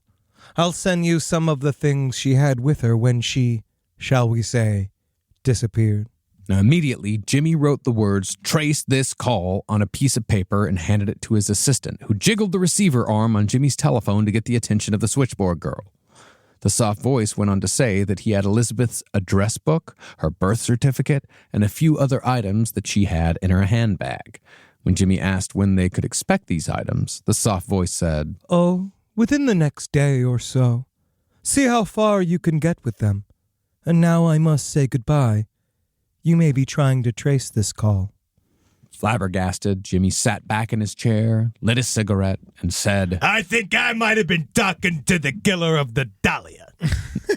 I'll send you some of the things she had with her when she, shall we say, disappeared." Now, immediately, Jimmy wrote the words, "Trace this call," on a piece of paper and handed it to his assistant, who jiggled the receiver arm on Jimmy's telephone to get the attention of the switchboard girl. The soft voice went on to say that he had Elizabeth's address book, her birth certificate, and a few other items that she had in her handbag. When Jimmy asked when they could expect these items, the soft voice said, "Oh, within the next day or so. See how far you can get with them. And now I must say goodbye. You may be trying to trace this call." Flabbergasted, Jimmy sat back in his chair, lit a cigarette, and said, I think I might have been talking to the killer of the Dahlia.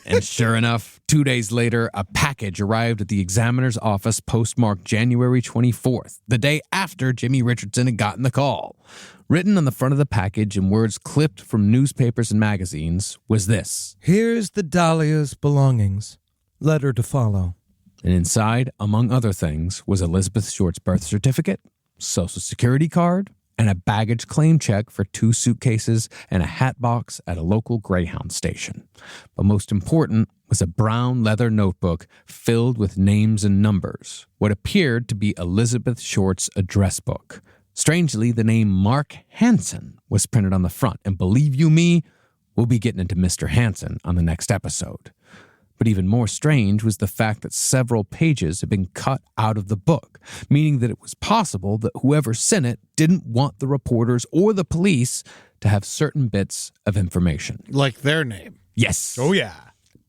And sure enough, 2 days later, a package arrived at the Examiner's office postmarked January 24th, the day after Jimmy Richardson had gotten the call. Written on the front of the package in words clipped from newspapers and magazines was this: "Here's the Dahlia's belongings. Letter to follow." And inside, among other things, was Elizabeth Short's birth certificate, social security card, and a baggage claim check for 2 suitcases and a hat box at a local Greyhound station. But most important was a brown leather notebook filled with names and numbers, what appeared to be Elizabeth Short's address book. Strangely, the name Mark Hansen was printed on the front, and believe you me, we'll be getting into Mr. Hansen on the next episode. But even more strange was the fact that several pages had been cut out of the book, meaning that it was possible that whoever sent it didn't want the reporters or the police to have certain bits of information. Like their name. Yes. Oh, yeah.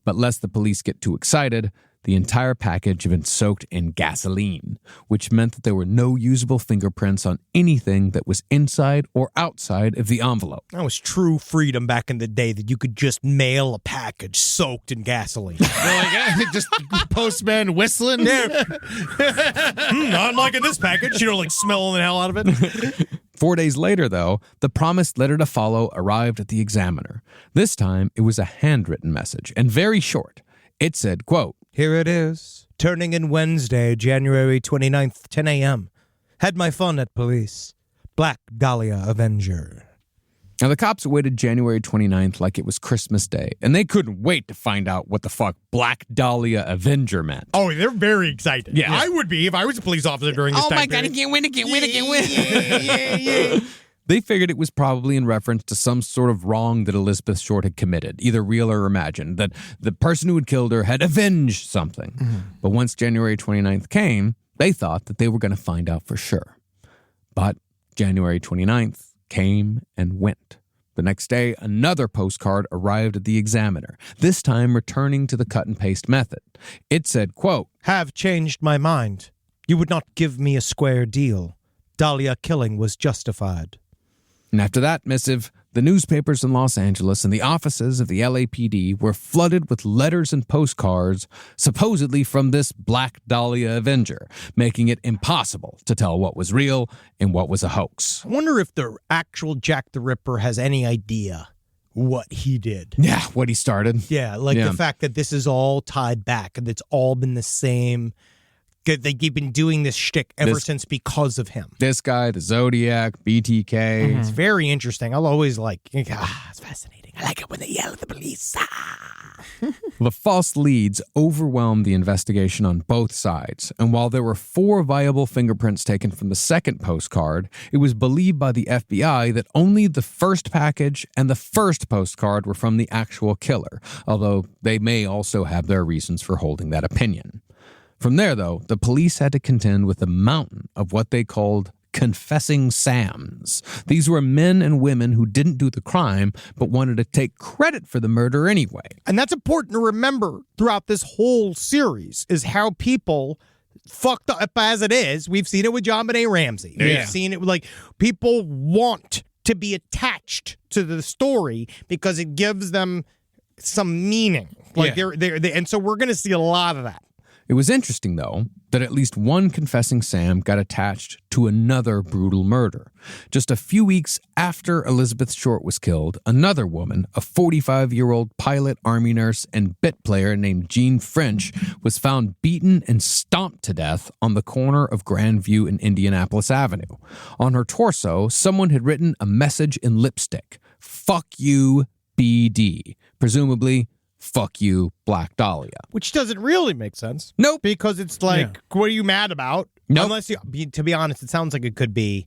But lest the police get too excited, the entire package had been soaked in gasoline, which meant that there were no usable fingerprints on anything that was inside or outside of the envelope. That was true freedom back in the day, that you could just mail a package soaked in gasoline. Just postman whistling. Yeah. Not liking this package. Like smelling the hell out of it. 4 days later, though, the promised letter to follow arrived at the Examiner. This time, it was a handwritten message, and very short. It said, quote, Here it is. Turning in Wednesday, January 29th, 10 a.m. Had my fun at police. Black Dahlia Avenger. Now, the cops awaited January 29th like it was Christmas Day, and they couldn't wait to find out what the fuck Black Dahlia Avenger meant. Oh, they're very excited. Yeah. I would be if I was a police officer during this time. Oh my God, I can't win, I can't win, I can't win. They figured it was probably in reference to some sort of wrong that Elizabeth Short had committed, either real or imagined, that the person who had killed her had avenged something. Mm-hmm. But once January 29th came, they thought that they were going to find out for sure. But January 29th came and went. The next day, another postcard arrived at the Examiner, this time returning to the cut and paste method. It said, quote, Have changed my mind. You would not give me a square deal. Dahlia killing was justified. And after that missive, the newspapers in Los Angeles and the offices of the LAPD were flooded with letters and postcards, supposedly from this Black Dahlia Avenger, making it impossible to tell what was real and what was a hoax. I wonder if the actual Jack the Ripper has any idea what he did. Yeah, what he started. Yeah, like the fact that this is all tied back and it's all been the same. They've been doing this shtick ever since because of him. This guy, the Zodiac, BTK. Mm-hmm. It's very interesting. I'll always it's fascinating. I like it when they yell at the police. The false leads overwhelmed the investigation on both sides, and while there were 4 viable fingerprints taken from the second postcard, it was believed by the FBI that only the first package and the first postcard were from the actual killer, although they may also have their reasons for holding that opinion. From there, though, the police had to contend with a mountain of what they called confessing Sams. These were men and women who didn't do the crime, but wanted to take credit for the murder anyway. And that's important to remember throughout this whole series, is how people, fucked up as it is, we've seen it with John Benet Ramsey. Yeah. We've seen it with, people want to be attached to the story because it gives them some meaning. And so we're going to see a lot of that. It was interesting, though, that at least one confessing Sam got attached to another brutal murder. Just a few weeks after Elizabeth Short was killed, another woman, a 45-year-old pilot, army nurse, and bit player named Jean French, was found beaten and stomped to death on the corner of Grandview and Indianapolis Avenue. On her torso, someone had written a message in lipstick, "Fuck you, BD," presumably, "Fuck you, Black Dahlia." Which doesn't really make sense. Nope. Because it's what are you mad about? Nope. Unless to be honest, it sounds like it could be.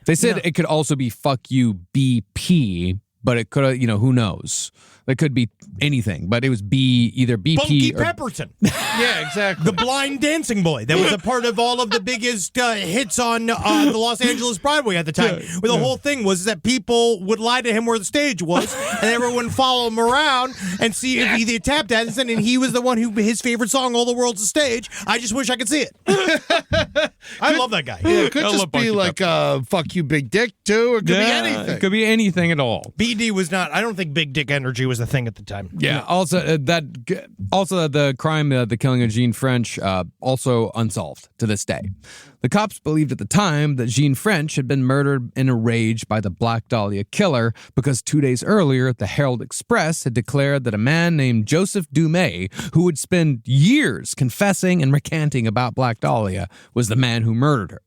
They said it could also be "fuck you, BP," but it could have, who knows? It could be anything, but it was either BP Bunky or Pepperton. Yeah, exactly. The blind dancing boy that was a part of all of the biggest hits on the Los Angeles Broadway at the time. Where the whole thing was that people would lie to him where the stage was, and everyone would follow him around and see if he tap dancing, and he was the one who his favorite song, "All the World's a Stage." I just wish I could see it. I love that guy. Yeah, it could just be like "fuck you, big dick" too. Or it could be anything. It could be anything at all. BD was not. I don't think big dick energy was a thing at the time. Yeah. Also, the crime, the killing of Jean French, also unsolved to this day. The cops believed at the time that Jean French had been murdered in a rage by the Black Dahlia killer because 2 days earlier, the Herald Express had declared that a man named Joseph Dumais, who would spend years confessing and recanting about Black Dahlia, was the man who murdered her.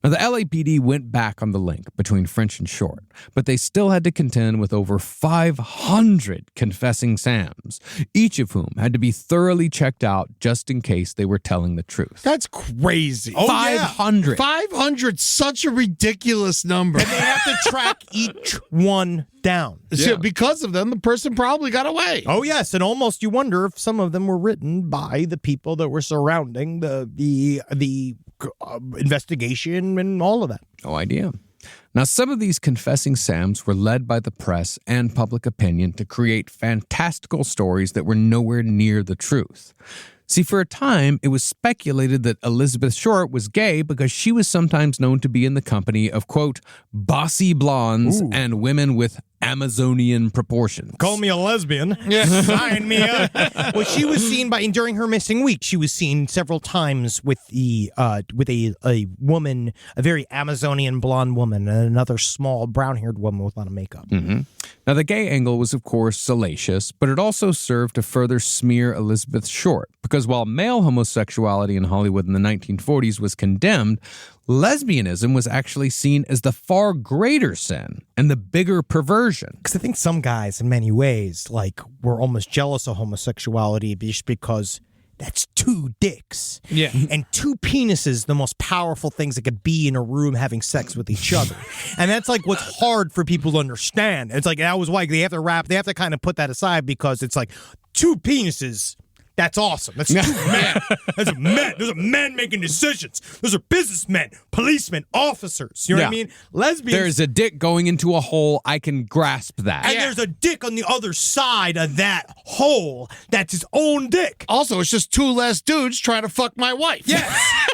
Now, the LAPD went back on the link between French and Short, but they still had to contend with over 500 confessing Sams, each of whom had to be thoroughly checked out just in case they were telling the truth. That's crazy. Oh, 500. 500, such a ridiculous number. And they have to track each one down. So because of them, the person probably got away. Oh, yes. And almost you wonder if some of them were written by the people that were surrounding the investigation and all of that. No idea. Now, some of these confessing Sams were led by the press and public opinion to create fantastical stories that were nowhere near the truth. See, for a time, it was speculated that Elizabeth Short was gay because she was sometimes known to be in the company of, quote, bossy blondes and women with Amazonian proportions. Call me a lesbian. Sign me up. Well, she was seen during her missing week. She was seen several times with a woman, a very Amazonian blonde woman, and another small brown-haired woman with a lot of makeup. Mm-hmm. Now, the gay angle was, of course, salacious, but it also served to further smear Elizabeth Short, because while male homosexuality in Hollywood in the 1940s was condemned, lesbianism was actually seen as the far greater sin and the bigger perversion. Because I think some guys, in many ways, were almost jealous of homosexuality just because that's two dicks. Yeah. And two penises, the most powerful things that could be in a room having sex with each other. And that's what's hard for people to understand. It's that was why they have to kind of put that aside, because it's two penises. That's awesome. That's two men. That's men. Those are men making decisions. Those are businessmen, policemen, officers. You know what I mean? Lesbians. There's a dick going into a hole. I can grasp that. And there's a dick on the other side of that hole that's his own dick. Also, it's just two less dudes trying to fuck my wife. Yes.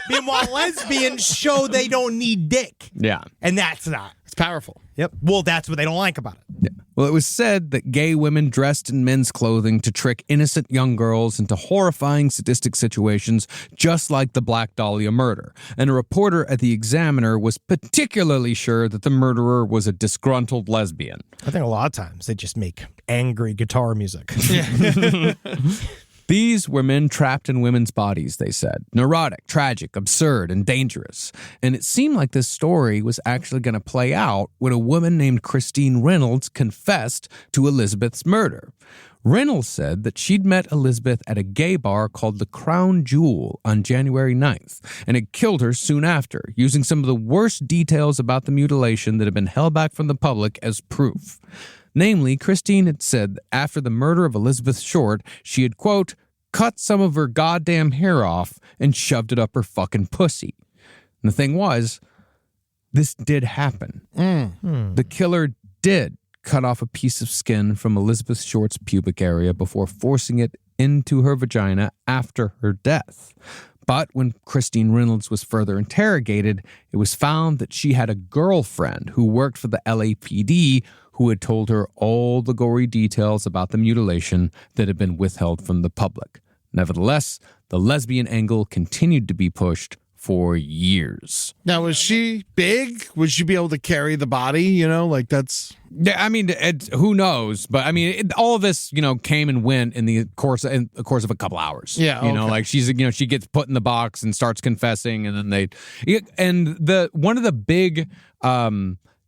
Meanwhile, lesbians show they don't need dick. Yeah. And that's not. It's powerful. Yep. Well, that's what they don't like about it. Yeah. Well, it was said that gay women dressed in men's clothing to trick innocent young girls into horrifying sadistic situations, just like the Black Dahlia murder. And a reporter at the Examiner was particularly sure that the murderer was a disgruntled lesbian. I think a lot of times they just make angry guitar music. These were men trapped in women's bodies, they said. Neurotic, tragic, absurd, and dangerous. And it seemed like this story was actually going to play out when a woman named Christine Reynolds confessed to Elizabeth's murder. Reynolds said that she'd met Elizabeth at a gay bar called the Crown Jewel on January 9th, and had killed her soon after, using some of the worst details about the mutilation that had been held back from the public as proof. Namely, Christine had said that after the murder of Elizabeth Short, she had, quote, cut some of her goddamn hair off and shoved it up her fucking pussy. And the thing was, this did happen. The killer did cut off a piece of skin from Elizabeth Short's pubic area before forcing it into her vagina after her death. But when Christine Reynolds was further interrogated, it was found that she had a girlfriend who worked for the LAPD who had told her all the gory details about the mutilation that had been withheld from the public. Nevertheless, the lesbian angle continued to be pushed for years. Now, was she big? Would she be able to carry the body? That's... Yeah, I mean, who knows? But I mean, all of this, came and went in the course of a couple hours. Yeah, okay. She's, she gets put in the box and starts confessing, and then one of the big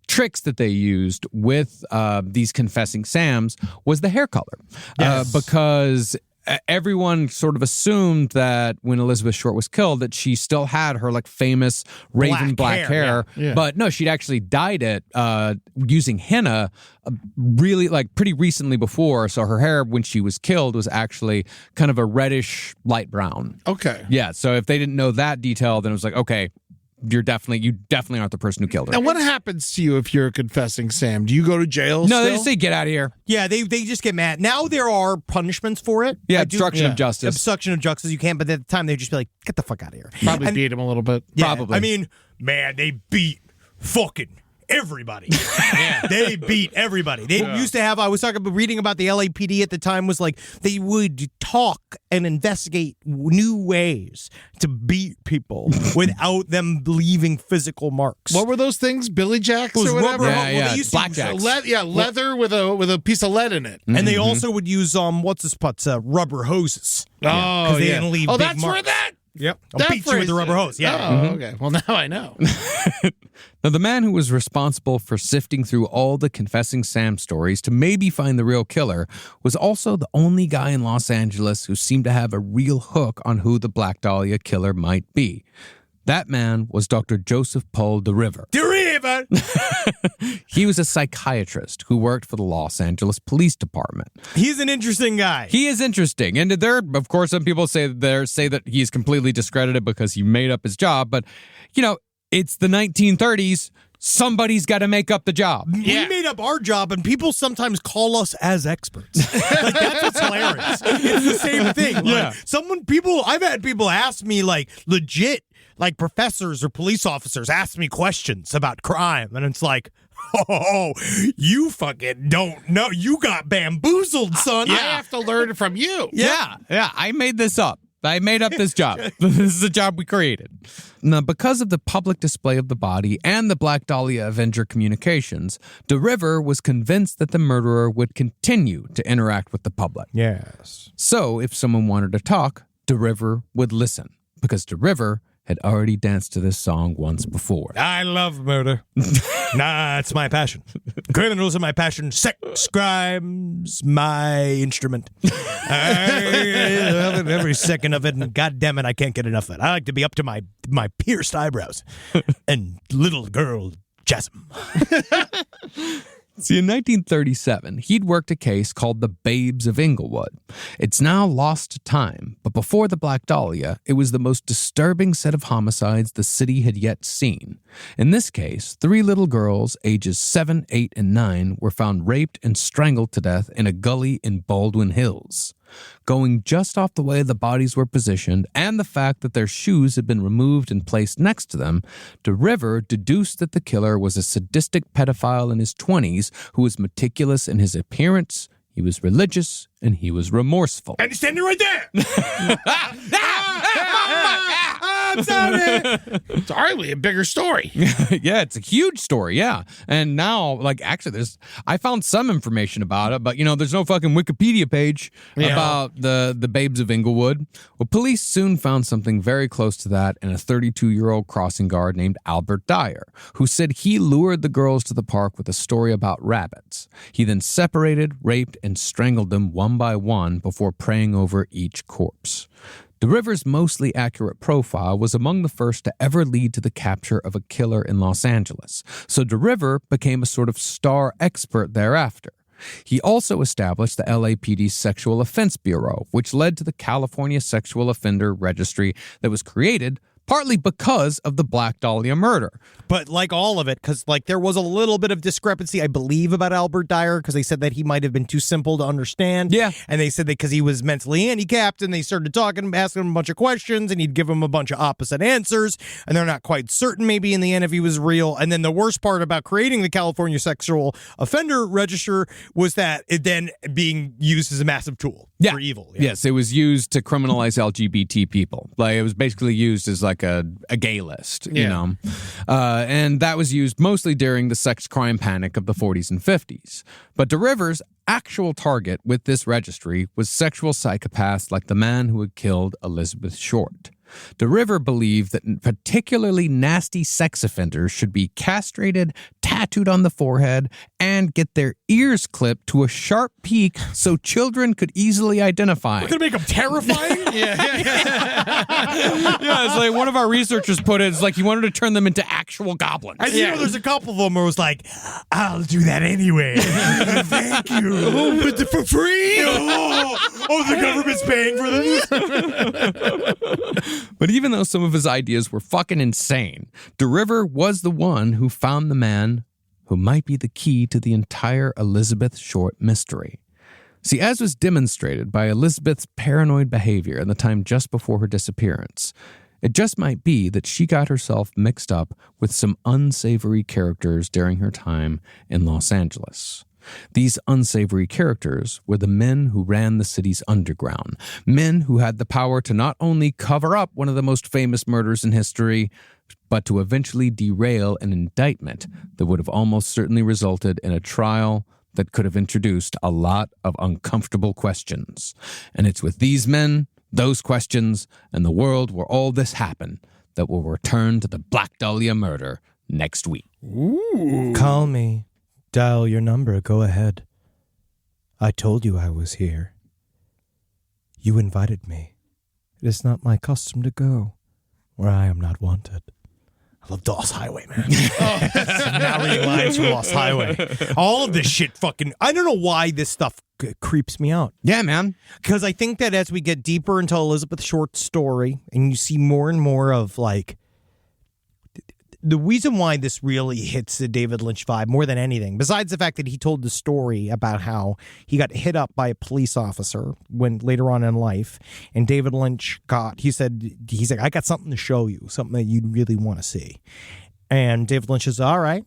tricks that they used with these confessing Sams was the hair color. Yes. Because everyone sort of assumed that when Elizabeth Short was killed that she still had her famous raven black hair. Yeah. But no, she'd actually dyed it using henna really pretty recently before. So her hair when she was killed was actually kind of a reddish light brown. Okay. Yeah. So if they didn't know that detail, then it was okay, you definitely aren't the person who killed her. And what happens to you if you're confessing Sam? Do you go to jail? No, they just say get out of here. Yeah, they just get mad. Now there are punishments for it. Yeah, obstruction of justice. Obstruction of justice, you can't, but at the time they'd just be like, get the fuck out of here. Probably beat him a little bit. Yeah, probably. I mean, man, they beat fucking everybody. They beat everybody. They used to have, I was reading about the LAPD at the time, was they would talk and investigate new ways to beat people without them leaving physical marks. What were those things? Billy Jacks It was or whatever? rubber, Yeah, they used blackjacks. Leather with a piece of lead in it. And they also would use rubber hoses. Oh, they didn't leave oh, big that's marks. where that... Yep. I'll that beat you with the rubber hose. Yeah. Oh, okay. Well, now I know. Now, the man who was responsible for sifting through all the confessing Sam stories to maybe find the real killer was also the only guy in Los Angeles who seemed to have a real hook on who the Black Dahlia killer might be. That man was Dr. Joseph Paul DeRiver. DeRiver! He was a psychiatrist who worked for the Los Angeles Police Department. He's an interesting guy. He is interesting. And there, of course, some people say that he's completely discredited because he made up his job. But, it's the 1930s. Somebody's got to make up the job. We made up our job, and people sometimes call us as experts. Like, that's what's hilarious. It's the same thing. Like, I've had people ask me, like, legit, like professors or police officers ask me questions about crime, and it's like, oh, you fucking don't know. You got bamboozled, son. I have to learn it from you. Yeah. I made this up. I made up this job. This is a job we created. Now, because of the public display of the body and the Black Dahlia Avenger communications, DeRiver was convinced that the murderer would continue to interact with the public. Yes. So, if someone wanted to talk, DeRiver would listen, because DeRiver had already danced to this song once before. I love murder. It's my passion. Criminals are my passion. Sex crimes, my instrument. I love it, every second of it, and God damn it, I can't get enough of it. I like to be up to my pierced eyebrows and little girl jasm. See, in 1937, he'd worked a case called the Babes of Inglewood. It's now lost to time, but before the Black Dahlia, it was the most disturbing set of homicides the city had yet seen. In this case, 3 little girls, ages 7, 8, and 9, were found raped and strangled to death in a gully in Baldwin Hills. Going just off the way the bodies were positioned and the fact that their shoes had been removed and placed next to them, DeRiver deduced that the killer was a sadistic pedophile in his 20s who was meticulous in his appearance, he was religious, and he was remorseful. And he's standing right there. I'm sorry. Sorry, we have a bigger story. Yeah, it's a huge story, yeah. And now, like, actually, I found some information about it, but, there's no fucking Wikipedia page about the Babes of Inglewood. Well, police soon found something very close to that in a 32-year-old crossing guard named Albert Dyer, who said he lured the girls to the park with a story about rabbits. He then separated, raped, and strangled them one by one before praying over each corpse. DeRiver's mostly accurate profile was among the first to ever lead to the capture of a killer in Los Angeles, so DeRiver became a sort of star expert thereafter. He also established the LAPD's Sexual Offense Bureau, which led to the California Sexual Offender Registry that was created partly because of the Black Dahlia murder. But like all of it, because like there was a little bit of discrepancy, I believe, about Albert Dyer, because they said that he might have been too simple to understand. Yeah. And they said that because he was mentally handicapped, and they started talking, asking him a bunch of questions, and he'd give him a bunch of opposite answers, and they're not quite certain maybe in the end if he was real. And then the worst part about creating the California Sexual Offender Register was that it then being used as a massive tool for evil. Yeah. Yes, it was used to criminalize LGBT people. Like, it was basically used as like a gay list, you know. And that was used mostly during the sex crime panic of the 40s and 50s. But DeRiver's actual target with this registry was sexual psychopaths like the man who had killed Elizabeth Short. DeRiver believed that particularly nasty sex offenders should be castrated, tattooed on the forehead, and get their ears clipped to a sharp peak so children could easily identify. We're going to make them terrifying? Yeah, it's like one of our researchers put it, it's like he wanted to turn them into actual goblins. And there's a couple of them where it was like, I'll do that anyway. Thank you. Oh, but for free? The government's paying for this? But even though some of his ideas were fucking insane, DeRiver was the one who found the man who might be the key to the entire Elizabeth Short mystery. See, as was demonstrated by Elizabeth's paranoid behavior in the time just before her disappearance, it just might be that she got herself mixed up with some unsavory characters during her time in Los Angeles. These unsavory characters were the men who ran the city's underground, men who had the power to not only cover up one of the most famous murders in history, but to eventually derail an indictment that would have almost certainly resulted in a trial that could have introduced a lot of uncomfortable questions. And it's with these men, those questions, and the world where all this happened that we'll return to the Black Dahlia murder next week. Ooh. Call me. Dial your number. Go ahead. I told you I was here. You invited me. It is not my custom to go where I am not wanted. I love Lost Highway, man. Now reading lines from Lost Highway. All of this shit fucking... I don't know why this stuff creeps me out. Yeah, man. Because I think that as we get deeper into Elizabeth Short's story, and you see more and more of, like... the reason why this really hits the David Lynch vibe more than anything, besides the fact that he told the story about how he got hit up by a police officer when later on in life, and David Lynch he's like, I got something to show you, something that you'd really want to see. And David Lynch is all right.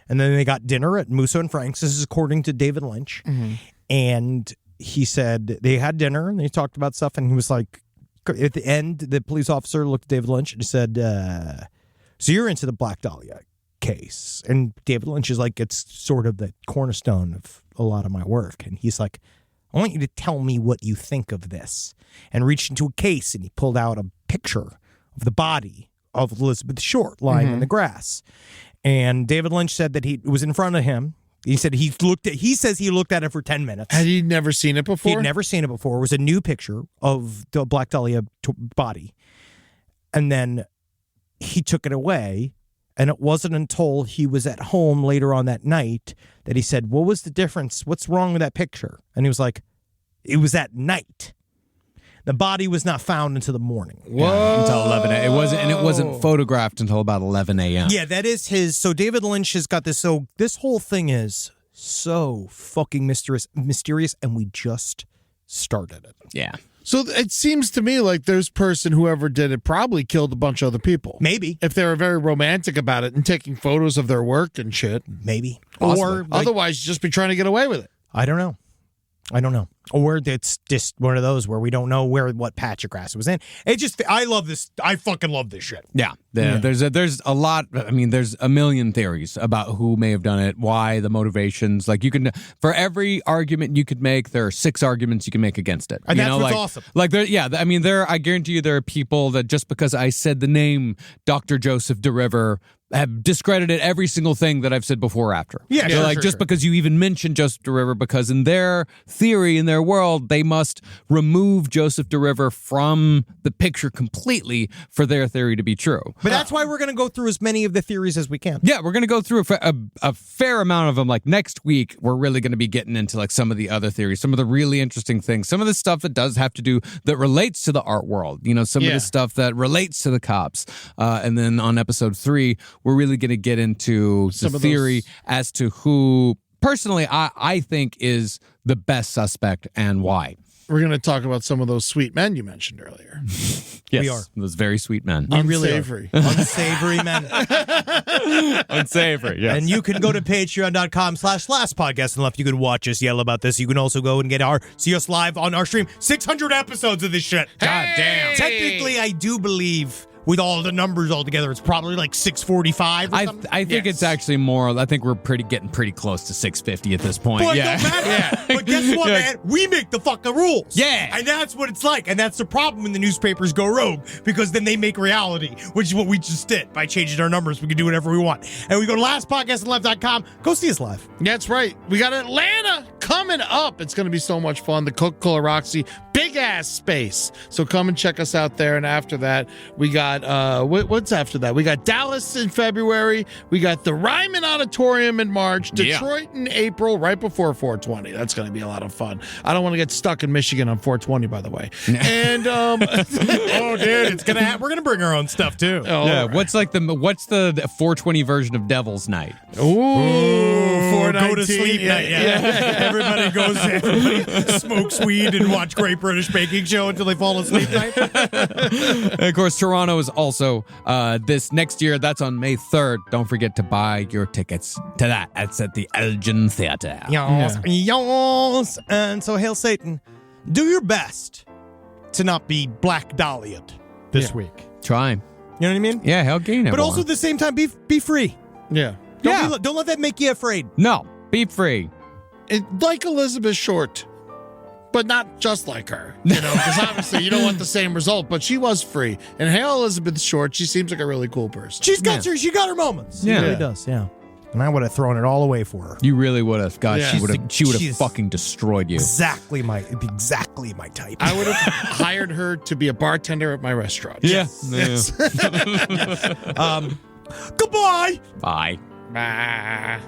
And then they got dinner at Musso and Frank's. This is according to David Lynch. Mm-hmm. And he said they had dinner and they talked about stuff. And he was like, at the end, the police officer looked at David Lynch and said, so you're into the Black Dahlia case. And David Lynch is like, it's sort of the cornerstone of a lot of my work. And he's like, I want you to tell me what you think of this. And reached into a case and he pulled out a picture of the body of Elizabeth Short lying in the grass. And David Lynch said that it was in front of him. He said he says he looked at it for 10 minutes. Had he never seen it before? He'd never seen it before. It was a new picture of the Black Dahlia body. And then he took it away. And it wasn't until he was at home later on that night that he said, what was the difference? What's wrong with that picture? And he was like, it was at night. The body was not found until the morning. Yeah, until 11 a.m. It wasn't photographed until about 11 a.m. Yeah, that is his. So David Lynch has got this. So this whole thing is so fucking mysterious, and we just started it. Yeah. So it seems to me like this person, whoever did it, probably killed a bunch of other people. Maybe. If they were very romantic about it and taking photos of their work and shit. Maybe. Possibly. Or otherwise, just be trying to get away with it. I don't know. Or it's just one of those where we don't know what patch of grass it was in. I love this. I fucking love this shit. Yeah. There's a lot. I mean, there's a million theories about who may have done it, why, the motivations. Like for every argument you could make, there are 6 arguments you can make against it. And that's what's awesome. I guarantee you there are people that just because I said the name Dr. Joseph DeRiver have discredited every single thing that I've said before or after. Yeah, sure, because you even mentioned Joseph DeRiver, because in their theory, in their world, they must remove Joseph DeRiver from the picture completely for their theory to be true. But that's why we're going to go through as many of the theories as we can. Yeah, we're going to go through a fair amount of them. Like next week, we're really going to be getting into like some of the other theories, some of the really interesting things, some of the stuff that does have to do, that relates to the art world, some of the stuff that relates to the cops. And then on episode 3, we're really going to get into the theory as to who, personally, I think is the best suspect and why. We're going to talk about some of those sweet men you mentioned earlier. Yes, we are. Those very sweet men. Unsavory. Unsavory men. Unsavory, yes. And you can go to patreon.com/lastpodcast and left. You can watch us yell about this. You can also go and see us live on our stream. 600 episodes of this shit. God damn. Technically, I do believe, with all the numbers all together, it's probably like 645 or something. I think it's actually more. I think we're getting pretty close to 650 at this point. But yeah. it don't matter. But guess what, man? We make the fucking rules. Yeah. And that's what it's like. And that's the problem when the newspapers go rogue, because then they make reality, which is what we just did. By changing our numbers, we can do whatever we want. And we go to lastpodcastandleft.com. Go see us live. That's right. We got Atlanta coming up. It's going to be so much fun. The Coca-Cola Roxy, big ass space. So come and check us out there. And after that, we got what's after that? We got Dallas in February. We got the Ryman Auditorium in March. Detroit in April, right before 420. That's going to be a lot of fun. I don't want to get stuck in Michigan on 420, by the way. And oh, dude, it's gonna we're gonna bring our own stuff too. Oh, yeah. Right. What's the 420 version of Devil's Night? Ooh, go to sleep night. Yeah. Everybody smokes weed and watch Great British Baking Show until they fall asleep night. And of course, Toronto is also this next year. That's on May 3rd. Don't forget to buy your tickets to that. It's at the Elgin Theatre. Yes. And so, hail Satan. Do your best to not be Black Dahlia this week. Try. You know what I mean? Yeah, hell gain it. But also at the same time, be free. Yeah. Don't let that make you afraid. No, be free. Like Elizabeth Short, but not just like her. Because obviously you don't want the same result, but she was free. And hail Elizabeth Short, she seems like a really cool person. She got her moments. Yeah. She really does, yeah. And I would have thrown it all away for her. You really would have. God, Yeah. she would have fucking destroyed you. Exactly my type. I would have hired her to be a bartender at my restaurant. Yeah. Goodbye. Bye. Bye.